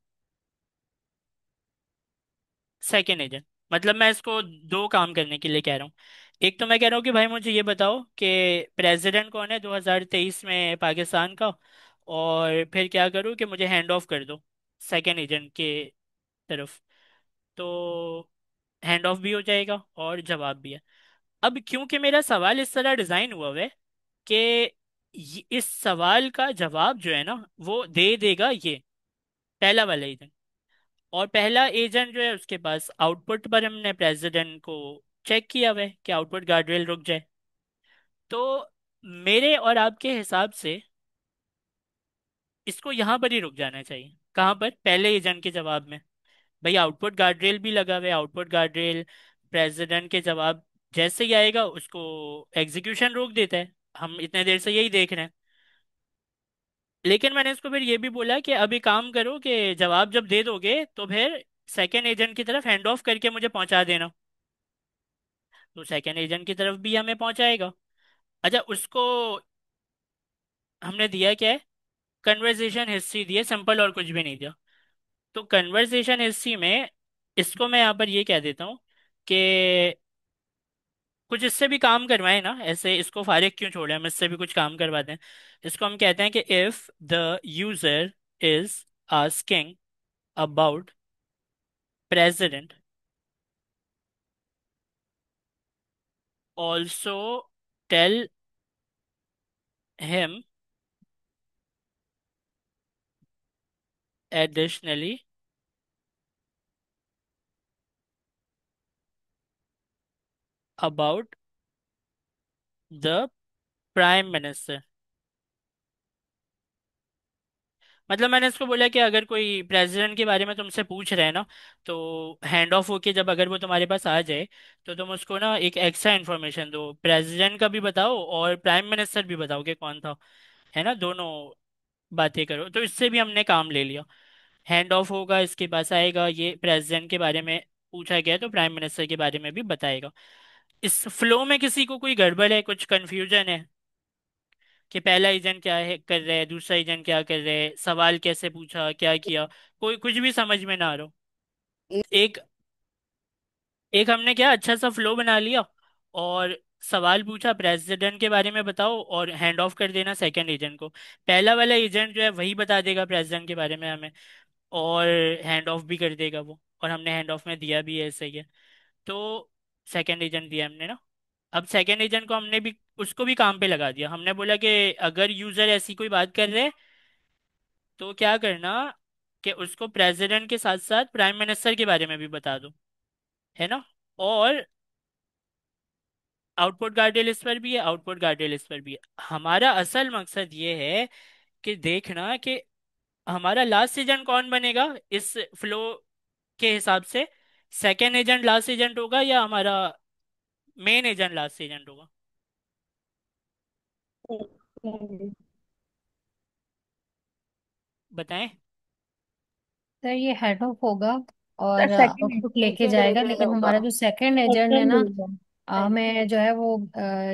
A: सेकेंड एजेंट, मतलब मैं इसको दो काम करने के लिए कह रहा हूँ। एक तो मैं कह रहा हूँ कि भाई मुझे ये बताओ कि प्रेसिडेंट कौन है 2023 में पाकिस्तान का, और फिर क्या करूँ कि मुझे हैंड ऑफ कर दो सेकेंड एजेंट के तरफ। तो हैंड ऑफ भी हो जाएगा और जवाब भी है। अब क्योंकि मेरा सवाल इस तरह डिजाइन हुआ हुआ है कि इस सवाल का जवाब जो है ना वो दे देगा ये पहला वाला एजेंट। और पहला एजेंट जो है उसके पास आउटपुट पर हमने प्रेसिडेंट को चेक किया हुआ है कि आउटपुट गार्डरेल रुक जाए। तो मेरे और आपके हिसाब से इसको यहाँ पर ही रुक जाना चाहिए। कहाँ पर? पहले एजेंट के जवाब में। भाई आउटपुट गार्डरेल भी लगा हुआ है, आउटपुट गार्डरेल प्रेसिडेंट के जवाब जैसे ही आएगा उसको एग्जीक्यूशन रोक देता है। हम इतने देर से यही देख रहे हैं। लेकिन मैंने इसको फिर ये भी बोला कि अभी काम करो कि जवाब जब दे दोगे तो फिर सेकेंड एजेंट की तरफ हैंड ऑफ करके मुझे पहुंचा देना। तो सेकेंड एजेंट की तरफ भी हमें पहुंचाएगा। अच्छा, उसको हमने दिया क्या है? कन्वर्सेशन हिस्ट्री दी है, सिंपल, और कुछ भी नहीं दिया। तो कन्वर्सेशन हिस्ट्री में इसको मैं यहाँ पर ये कह देता हूँ कि कुछ इससे भी काम करवाए ना, ऐसे इसको फारिग क्यों छोड़े, हम इससे भी कुछ काम करवाते हैं। इसको हम कहते हैं कि if the user is asking about president, also tell him additionally about the prime minister. मतलब मैंने इसको बोला कि अगर कोई प्रेसिडेंट के बारे में तुमसे पूछ रहे हैं ना, तो हैंड ऑफ होके जब अगर वो तुम्हारे पास आ जाए तो तुम उसको ना एक एक्स्ट्रा इन्फॉर्मेशन दो, प्रेसिडेंट का भी बताओ और प्राइम मिनिस्टर भी बताओ कि कौन था, है ना, दोनों बातें करो। तो इससे भी हमने काम ले लिया। हैंड ऑफ होगा, इसके पास आएगा, ये प्रेसिडेंट के बारे में पूछा गया तो प्राइम मिनिस्टर के बारे में भी बताएगा। इस फ्लो में किसी को कोई गड़बड़ है, कुछ कंफ्यूजन है कि पहला एजेंट क्या है कर रहा है, दूसरा एजेंट क्या कर रहा है, सवाल कैसे पूछा, क्या किया, कोई कुछ भी समझ में ना आ रहा हो? एक एक हमने क्या अच्छा सा फ्लो बना लिया, और सवाल पूछा प्रेसिडेंट के बारे में बताओ, और हैंड ऑफ कर देना सेकंड एजेंट को। पहला वाला एजेंट जो है वही बता देगा प्रेसिडेंट के बारे में हमें, और हैंड ऑफ भी कर देगा वो, और हमने हैंड ऑफ में दिया भी है, सही है। तो सेकंड एजेंट दिया हमने ना। अब सेकंड एजेंट को हमने भी उसको भी काम पे लगा दिया। हमने बोला कि अगर यूजर ऐसी कोई बात कर रहे हैं तो क्या करना कि उसको प्रेसिडेंट के साथ साथ प्राइम मिनिस्टर के बारे में भी बता दो, है ना। और आउटपुट गार्डियल इस पर भी है, आउटपुट गार्डियल इस पर भी है। हमारा असल मकसद ये है कि देखना कि हमारा लास्ट एजेंट कौन बनेगा इस फ्लो के हिसाब से। सेकेंड एजेंट लास्ट एजेंट होगा या हमारा मेन एजेंट लास्ट एजेंट होगा? बताएं।
C: सर ये हेड ऑफ होगा
B: सर
C: और
B: सेकंड
C: आउटपुट लेके
B: एजेंट
C: जाएगा,
B: नहीं
C: लेकिन
B: होगा,
C: हमारा जो सेकंड एजेंट है
B: सेकंड
C: ना,
B: एजेंट।
C: हमें जो है वो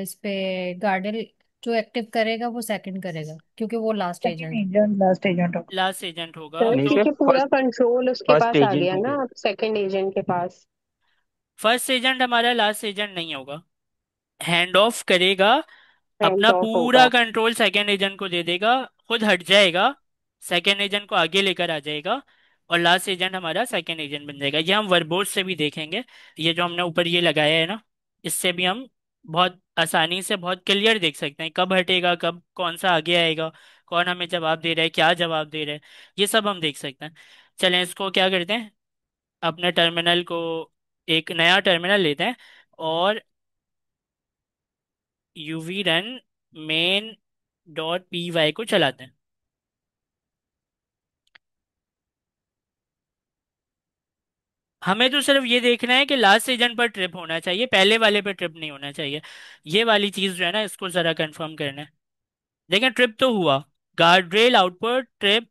C: इस पे गार्डियल जो एक्टिव करेगा वो सेकंड करेगा, क्योंकि वो लास्ट
B: सेकंड
C: एजेंट है।
B: एजेंट लास्ट एजेंट होगा।
A: लास्ट एजेंट होगा
C: सर
F: नहीं
A: तो
F: सर,
C: क्योंकि पूरा
F: फर्स्ट
C: कंट्रोल उसके
F: फर्स्ट
C: पास आ
F: एजेंट
C: गया
F: होगा।
C: ना सेकंड एजेंट के पास।
A: फर्स्ट एजेंट हमारा लास्ट एजेंट नहीं होगा, हैंड ऑफ करेगा,
C: हैंड
A: अपना
C: ऑफ
A: पूरा
C: होगा।
A: कंट्रोल सेकेंड एजेंट को दे देगा, खुद हट जाएगा, सेकेंड एजेंट को आगे लेकर आ जाएगा, और लास्ट एजेंट हमारा सेकंड एजेंट बन जाएगा। ये हम वर्बोस से भी देखेंगे। ये जो हमने ऊपर ये लगाया है ना, इससे भी हम बहुत आसानी से बहुत क्लियर देख सकते हैं कब हटेगा, कब कौन सा आगे आएगा, कौन हमें जवाब दे रहा है, क्या जवाब दे रहा है, ये सब हम देख सकते हैं। चलें इसको क्या करते हैं, अपने टर्मिनल को, एक नया टर्मिनल लेते हैं और UV run main dot P Y को चलाते हैं। हमें तो सिर्फ ये देखना है कि लास्ट एजेंट पर ट्रिप होना चाहिए, पहले वाले पर ट्रिप नहीं होना चाहिए। ये वाली चीज जो है ना, इसको जरा कंफर्म करना है। देखें ट्रिप तो हुआ, guardrail output trip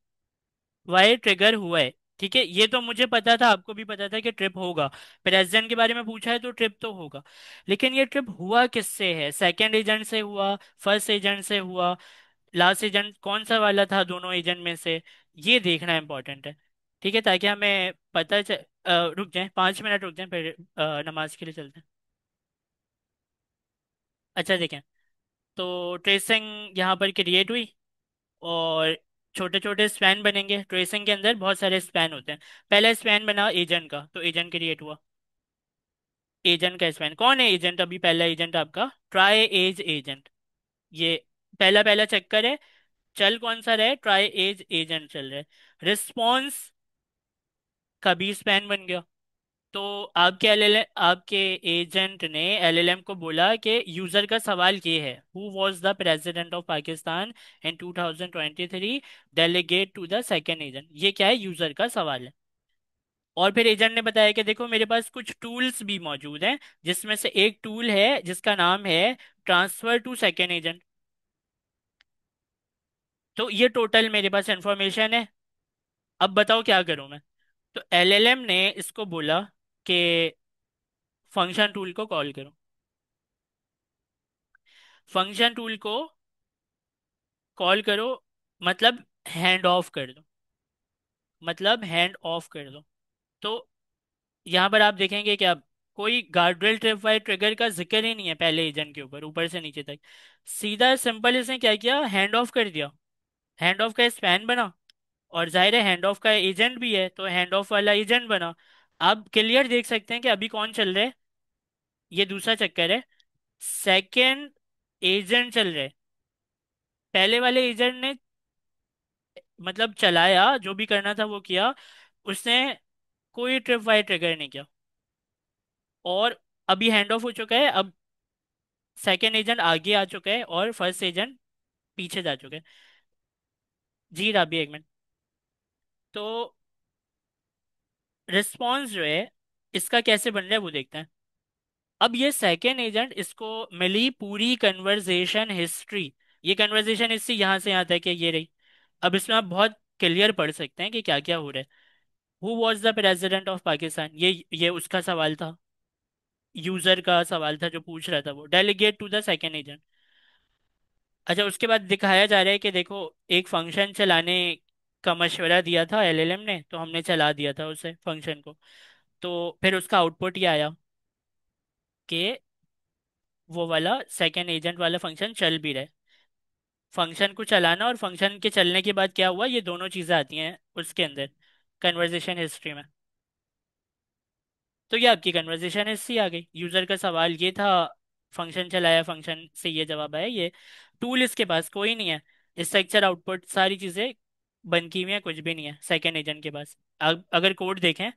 A: Y trigger हुआ है, ठीक है, ये तो मुझे पता था, आपको भी पता था कि ट्रिप होगा। प्रेसिडेंट के बारे में पूछा है तो ट्रिप तो होगा। लेकिन ये ट्रिप हुआ किससे है, सेकंड एजेंट से हुआ, फर्स्ट एजेंट से हुआ, लास्ट एजेंट कौन सा वाला था दोनों एजेंट में से, ये देखना इंपॉर्टेंट है। ठीक है, ताकि हमें पता चल। रुक जाएं, 5 मिनट रुक जाएं, फिर नमाज के लिए चलते हैं। अच्छा देखें, तो ट्रेसिंग यहाँ पर क्रिएट हुई और छोटे छोटे स्पैन बनेंगे। ट्रेसिंग के अंदर बहुत सारे स्पैन होते हैं। पहला स्पैन बना एजेंट का, तो एजेंट क्रिएट हुआ। एजेंट का स्पैन कौन है, एजेंट अभी पहला एजेंट आपका ट्राई एज एजेंट। ये पहला पहला चक्कर है, चल कौन सा रहे, ट्राई एज एजेंट चल रहा है। रिस्पॉन्स का भी स्पैन बन गया। तो आपके एलएलएम, आपके एजेंट ने एलएलएम को बोला कि यूजर का सवाल ये है, who was the president of Pakistan in 2023, delegate to the second agent. ये क्या है, यूजर का सवाल है। और फिर एजेंट ने बताया कि देखो मेरे पास कुछ टूल्स भी मौजूद हैं, जिसमें से एक टूल है जिसका नाम है ट्रांसफर टू सेकंड एजेंट। तो ये टोटल मेरे पास इंफॉर्मेशन है। अब बताओ क्या करूं मैं। तो एलएलएम ने इसको बोला कि फंक्शन टूल को कॉल करो। फंक्शन टूल को कॉल करो, मतलब हैंड ऑफ कर दो, मतलब हैंड ऑफ कर दो। तो यहाँ पर आप देखेंगे कि अब कोई गार्डरेल ट्रिप वाइज ट्रिगर का जिक्र ही नहीं है पहले एजेंट के ऊपर, ऊपर से नीचे तक सीधा सिंपल इसने क्या किया, हैंड ऑफ कर दिया। हैंड ऑफ का स्पैन बना, और जाहिर है हैंड ऑफ का एजेंट भी है, तो हैंड ऑफ वाला एजेंट बना। आप क्लियर देख सकते हैं कि अभी कौन चल रहा है, ये दूसरा चक्कर है, सेकेंड एजेंट चल रहे। पहले वाले एजेंट ने मतलब चलाया, जो भी करना था वो किया, उसने कोई ट्रिप वाइड ट्रिगर नहीं किया। और अभी हैंड ऑफ हो चुका है, अब सेकेंड एजेंट आगे आ चुका है और फर्स्ट एजेंट पीछे जा चुका है। जी राबी एक मिनट। तो रिस्पॉन्स जो है इसका कैसे बन रहा है वो देखते हैं। अब ये सेकेंड एजेंट, इसको मिली पूरी कन्वर्जेशन हिस्ट्री। ये कन्वर्जेशन हिस्ट्री यहाँ से यहाँ तक है, ये रही। अब इसमें आप बहुत क्लियर पढ़ सकते हैं कि क्या क्या हो रहा है। Who was the president of Pakistan, ये उसका सवाल था, यूजर का सवाल था जो पूछ रहा था वो, delegate to the second agent. अच्छा, उसके बाद दिखाया जा रहा है कि देखो एक फंक्शन चलाने का मशवरा दिया था एलएलएम ने, तो हमने चला दिया था उसे फंक्शन को। तो फिर उसका आउटपुट ये आया कि वो वाला सेकेंड एजेंट वाला फंक्शन चल भी रहा है। फंक्शन को चलाना और फंक्शन के चलने के बाद क्या हुआ, ये दोनों चीज़ें आती हैं उसके अंदर कन्वर्जेशन हिस्ट्री में। तो ये आपकी कन्वर्जेशन हिस्ट्री आ गई, यूजर का सवाल ये था, फंक्शन चलाया, फंक्शन से ये जवाब आया। ये टूल इसके पास कोई नहीं है, स्ट्रक्चर आउटपुट सारी चीजें बंद की हुई हैं, कुछ भी नहीं है सेकेंड एजेंट के पास। अगर कोड देखें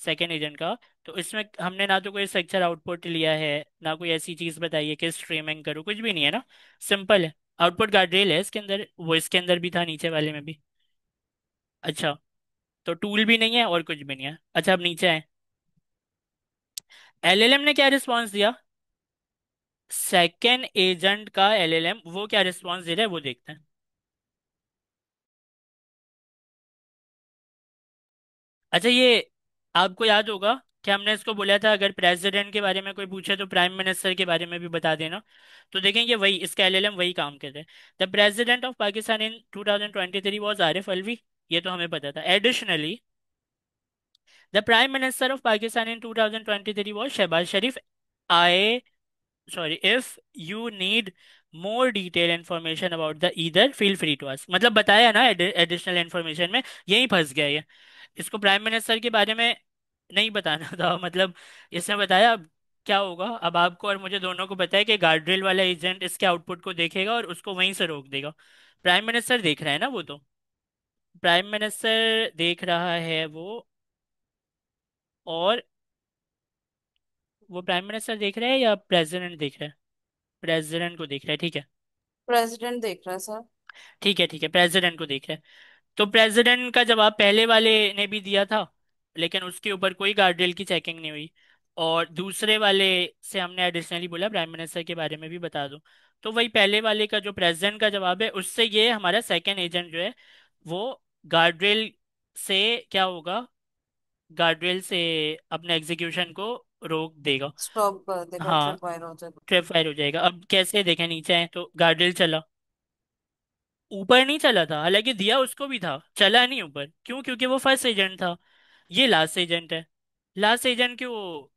A: सेकेंड एजेंट का, तो इसमें हमने ना तो कोई स्ट्रक्चर आउटपुट लिया है, ना कोई ऐसी चीज बताई है कि स्ट्रीमिंग करो, कुछ भी नहीं है ना, सिंपल है। आउटपुट गार्ड्रेल है इसके अंदर, वो इसके अंदर भी था, नीचे वाले में भी। अच्छा, तो टूल भी नहीं है और कुछ भी नहीं है। अच्छा, अब नीचे आए, एलएलएम ने क्या रिस्पॉन्स दिया, सेकेंड एजेंट का एलएलएम वो क्या रिस्पॉन्स दे रहा है वो देखते हैं। अच्छा, ये आपको याद होगा कि हमने इसको बोला था अगर प्रेसिडेंट के बारे में कोई पूछे तो प्राइम मिनिस्टर के बारे में भी बता देना। तो देखेंगे वही, इसका एलएलएम वही काम कर रहा है। The president of Pakistan in 2023 was Arif Alvi, ये तो हमें पता था। Additionally the prime minister of Pakistan in 2023 was Shehbaz Sharif. I sorry, if you need more detail information about the either feel free to ask, मतलब बताया ना एडिशनल इन्फॉर्मेशन में, यही फंस गया ये। इसको प्राइम मिनिस्टर के बारे में नहीं बताना था, मतलब इसने बताया अब क्या होगा। अब आपको और मुझे दोनों को पता है कि गार्ड रेल वाला एजेंट इसके आउटपुट को देखेगा और उसको वहीं से रोक देगा। प्राइम मिनिस्टर देख रहा है ना वो, तो प्राइम मिनिस्टर देख रहा है वो, और वो प्राइम मिनिस्टर देख रहा है या प्रेसिडेंट देख रहा है? प्रेसिडेंट को देख रहा है, ठीक है।
B: प्रेसिडेंट देख रहा है सर।
A: ठीक है ठीक है, प्रेसिडेंट को देख रहा है। तो प्रेसिडेंट का जवाब पहले वाले ने भी दिया था, लेकिन उसके ऊपर कोई गार्ड्रेल की चेकिंग नहीं हुई। और दूसरे वाले से हमने एडिशनली बोला प्राइम मिनिस्टर के बारे में भी बता दो। तो वही पहले वाले का जो प्रेसिडेंट का जवाब है, उससे ये हमारा सेकंड एजेंट जो है वो गार्ड्रेल से क्या होगा, गार्ड्रेल से अपने एग्जीक्यूशन को रोक देगा।
B: स्टॉप कर देगा,
A: हाँ,
B: ट्रिप वायर हो जाएगा।
A: ट्रिप फायर हो जाएगा। अब कैसे देखें, नीचे है तो गार्ड्रेल चला, ऊपर नहीं चला था, हालांकि दिया उसको भी था, चला नहीं ऊपर। क्यों? क्योंकि वो फर्स्ट एजेंट था, ये लास्ट एजेंट है। लास्ट एजेंट क्यों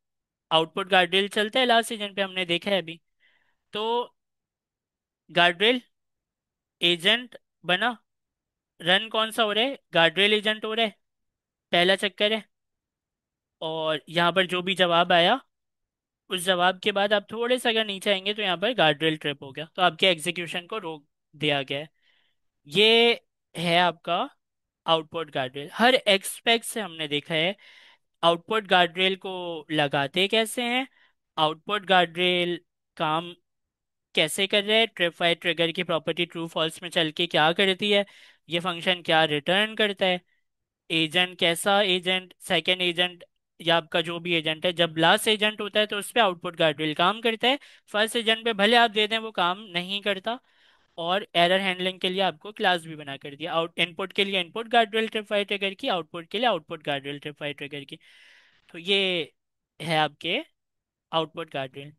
A: आउटपुट गार्ड्रेल चलता है लास्ट एजेंट पे, हमने देखा है अभी। तो गार्ड्रेल एजेंट बना, रन कौन सा हो रहा है, गार्ड्रेल एजेंट हो रहा है, पहला चक्कर है। और यहाँ पर जो भी जवाब आया, उस जवाब के बाद आप थोड़े से अगर नीचे आएंगे तो यहाँ पर गार्ड्रेल ट्रिप हो गया, तो आपके एग्जीक्यूशन को रोक दिया गया है। ये है आपका आउटपुट गार्ड्रेल। हर एक्सपेक्ट से हमने देखा है आउटपुट गार्ड्रेल को लगाते कैसे हैं, आउटपुट गार्ड्रेल काम कैसे कर रहे हैं, ट्रिप फायर ट्रिगर की प्रॉपर्टी ट्रू फॉल्स में चल के क्या करती है, ये फंक्शन क्या रिटर्न करता है, एजेंट कैसा एजेंट, सेकेंड एजेंट या आपका जो भी एजेंट है, जब लास्ट एजेंट होता है तो उस पर आउटपुट गार्ड्रेल काम करता है, फर्स्ट एजेंट पे भले आप दे दें वो काम नहीं करता। और एरर हैंडलिंग के लिए आपको क्लास भी बना कर दिया, आउट इनपुट के लिए इनपुट गार्ड्रेल ट्रिप फायर ट्रिगर की, आउटपुट के लिए आउटपुट गार्ड्रेल ट्रिप फायर ट्रिगर की। तो ये है आपके आउटपुट गार्ड्रेल।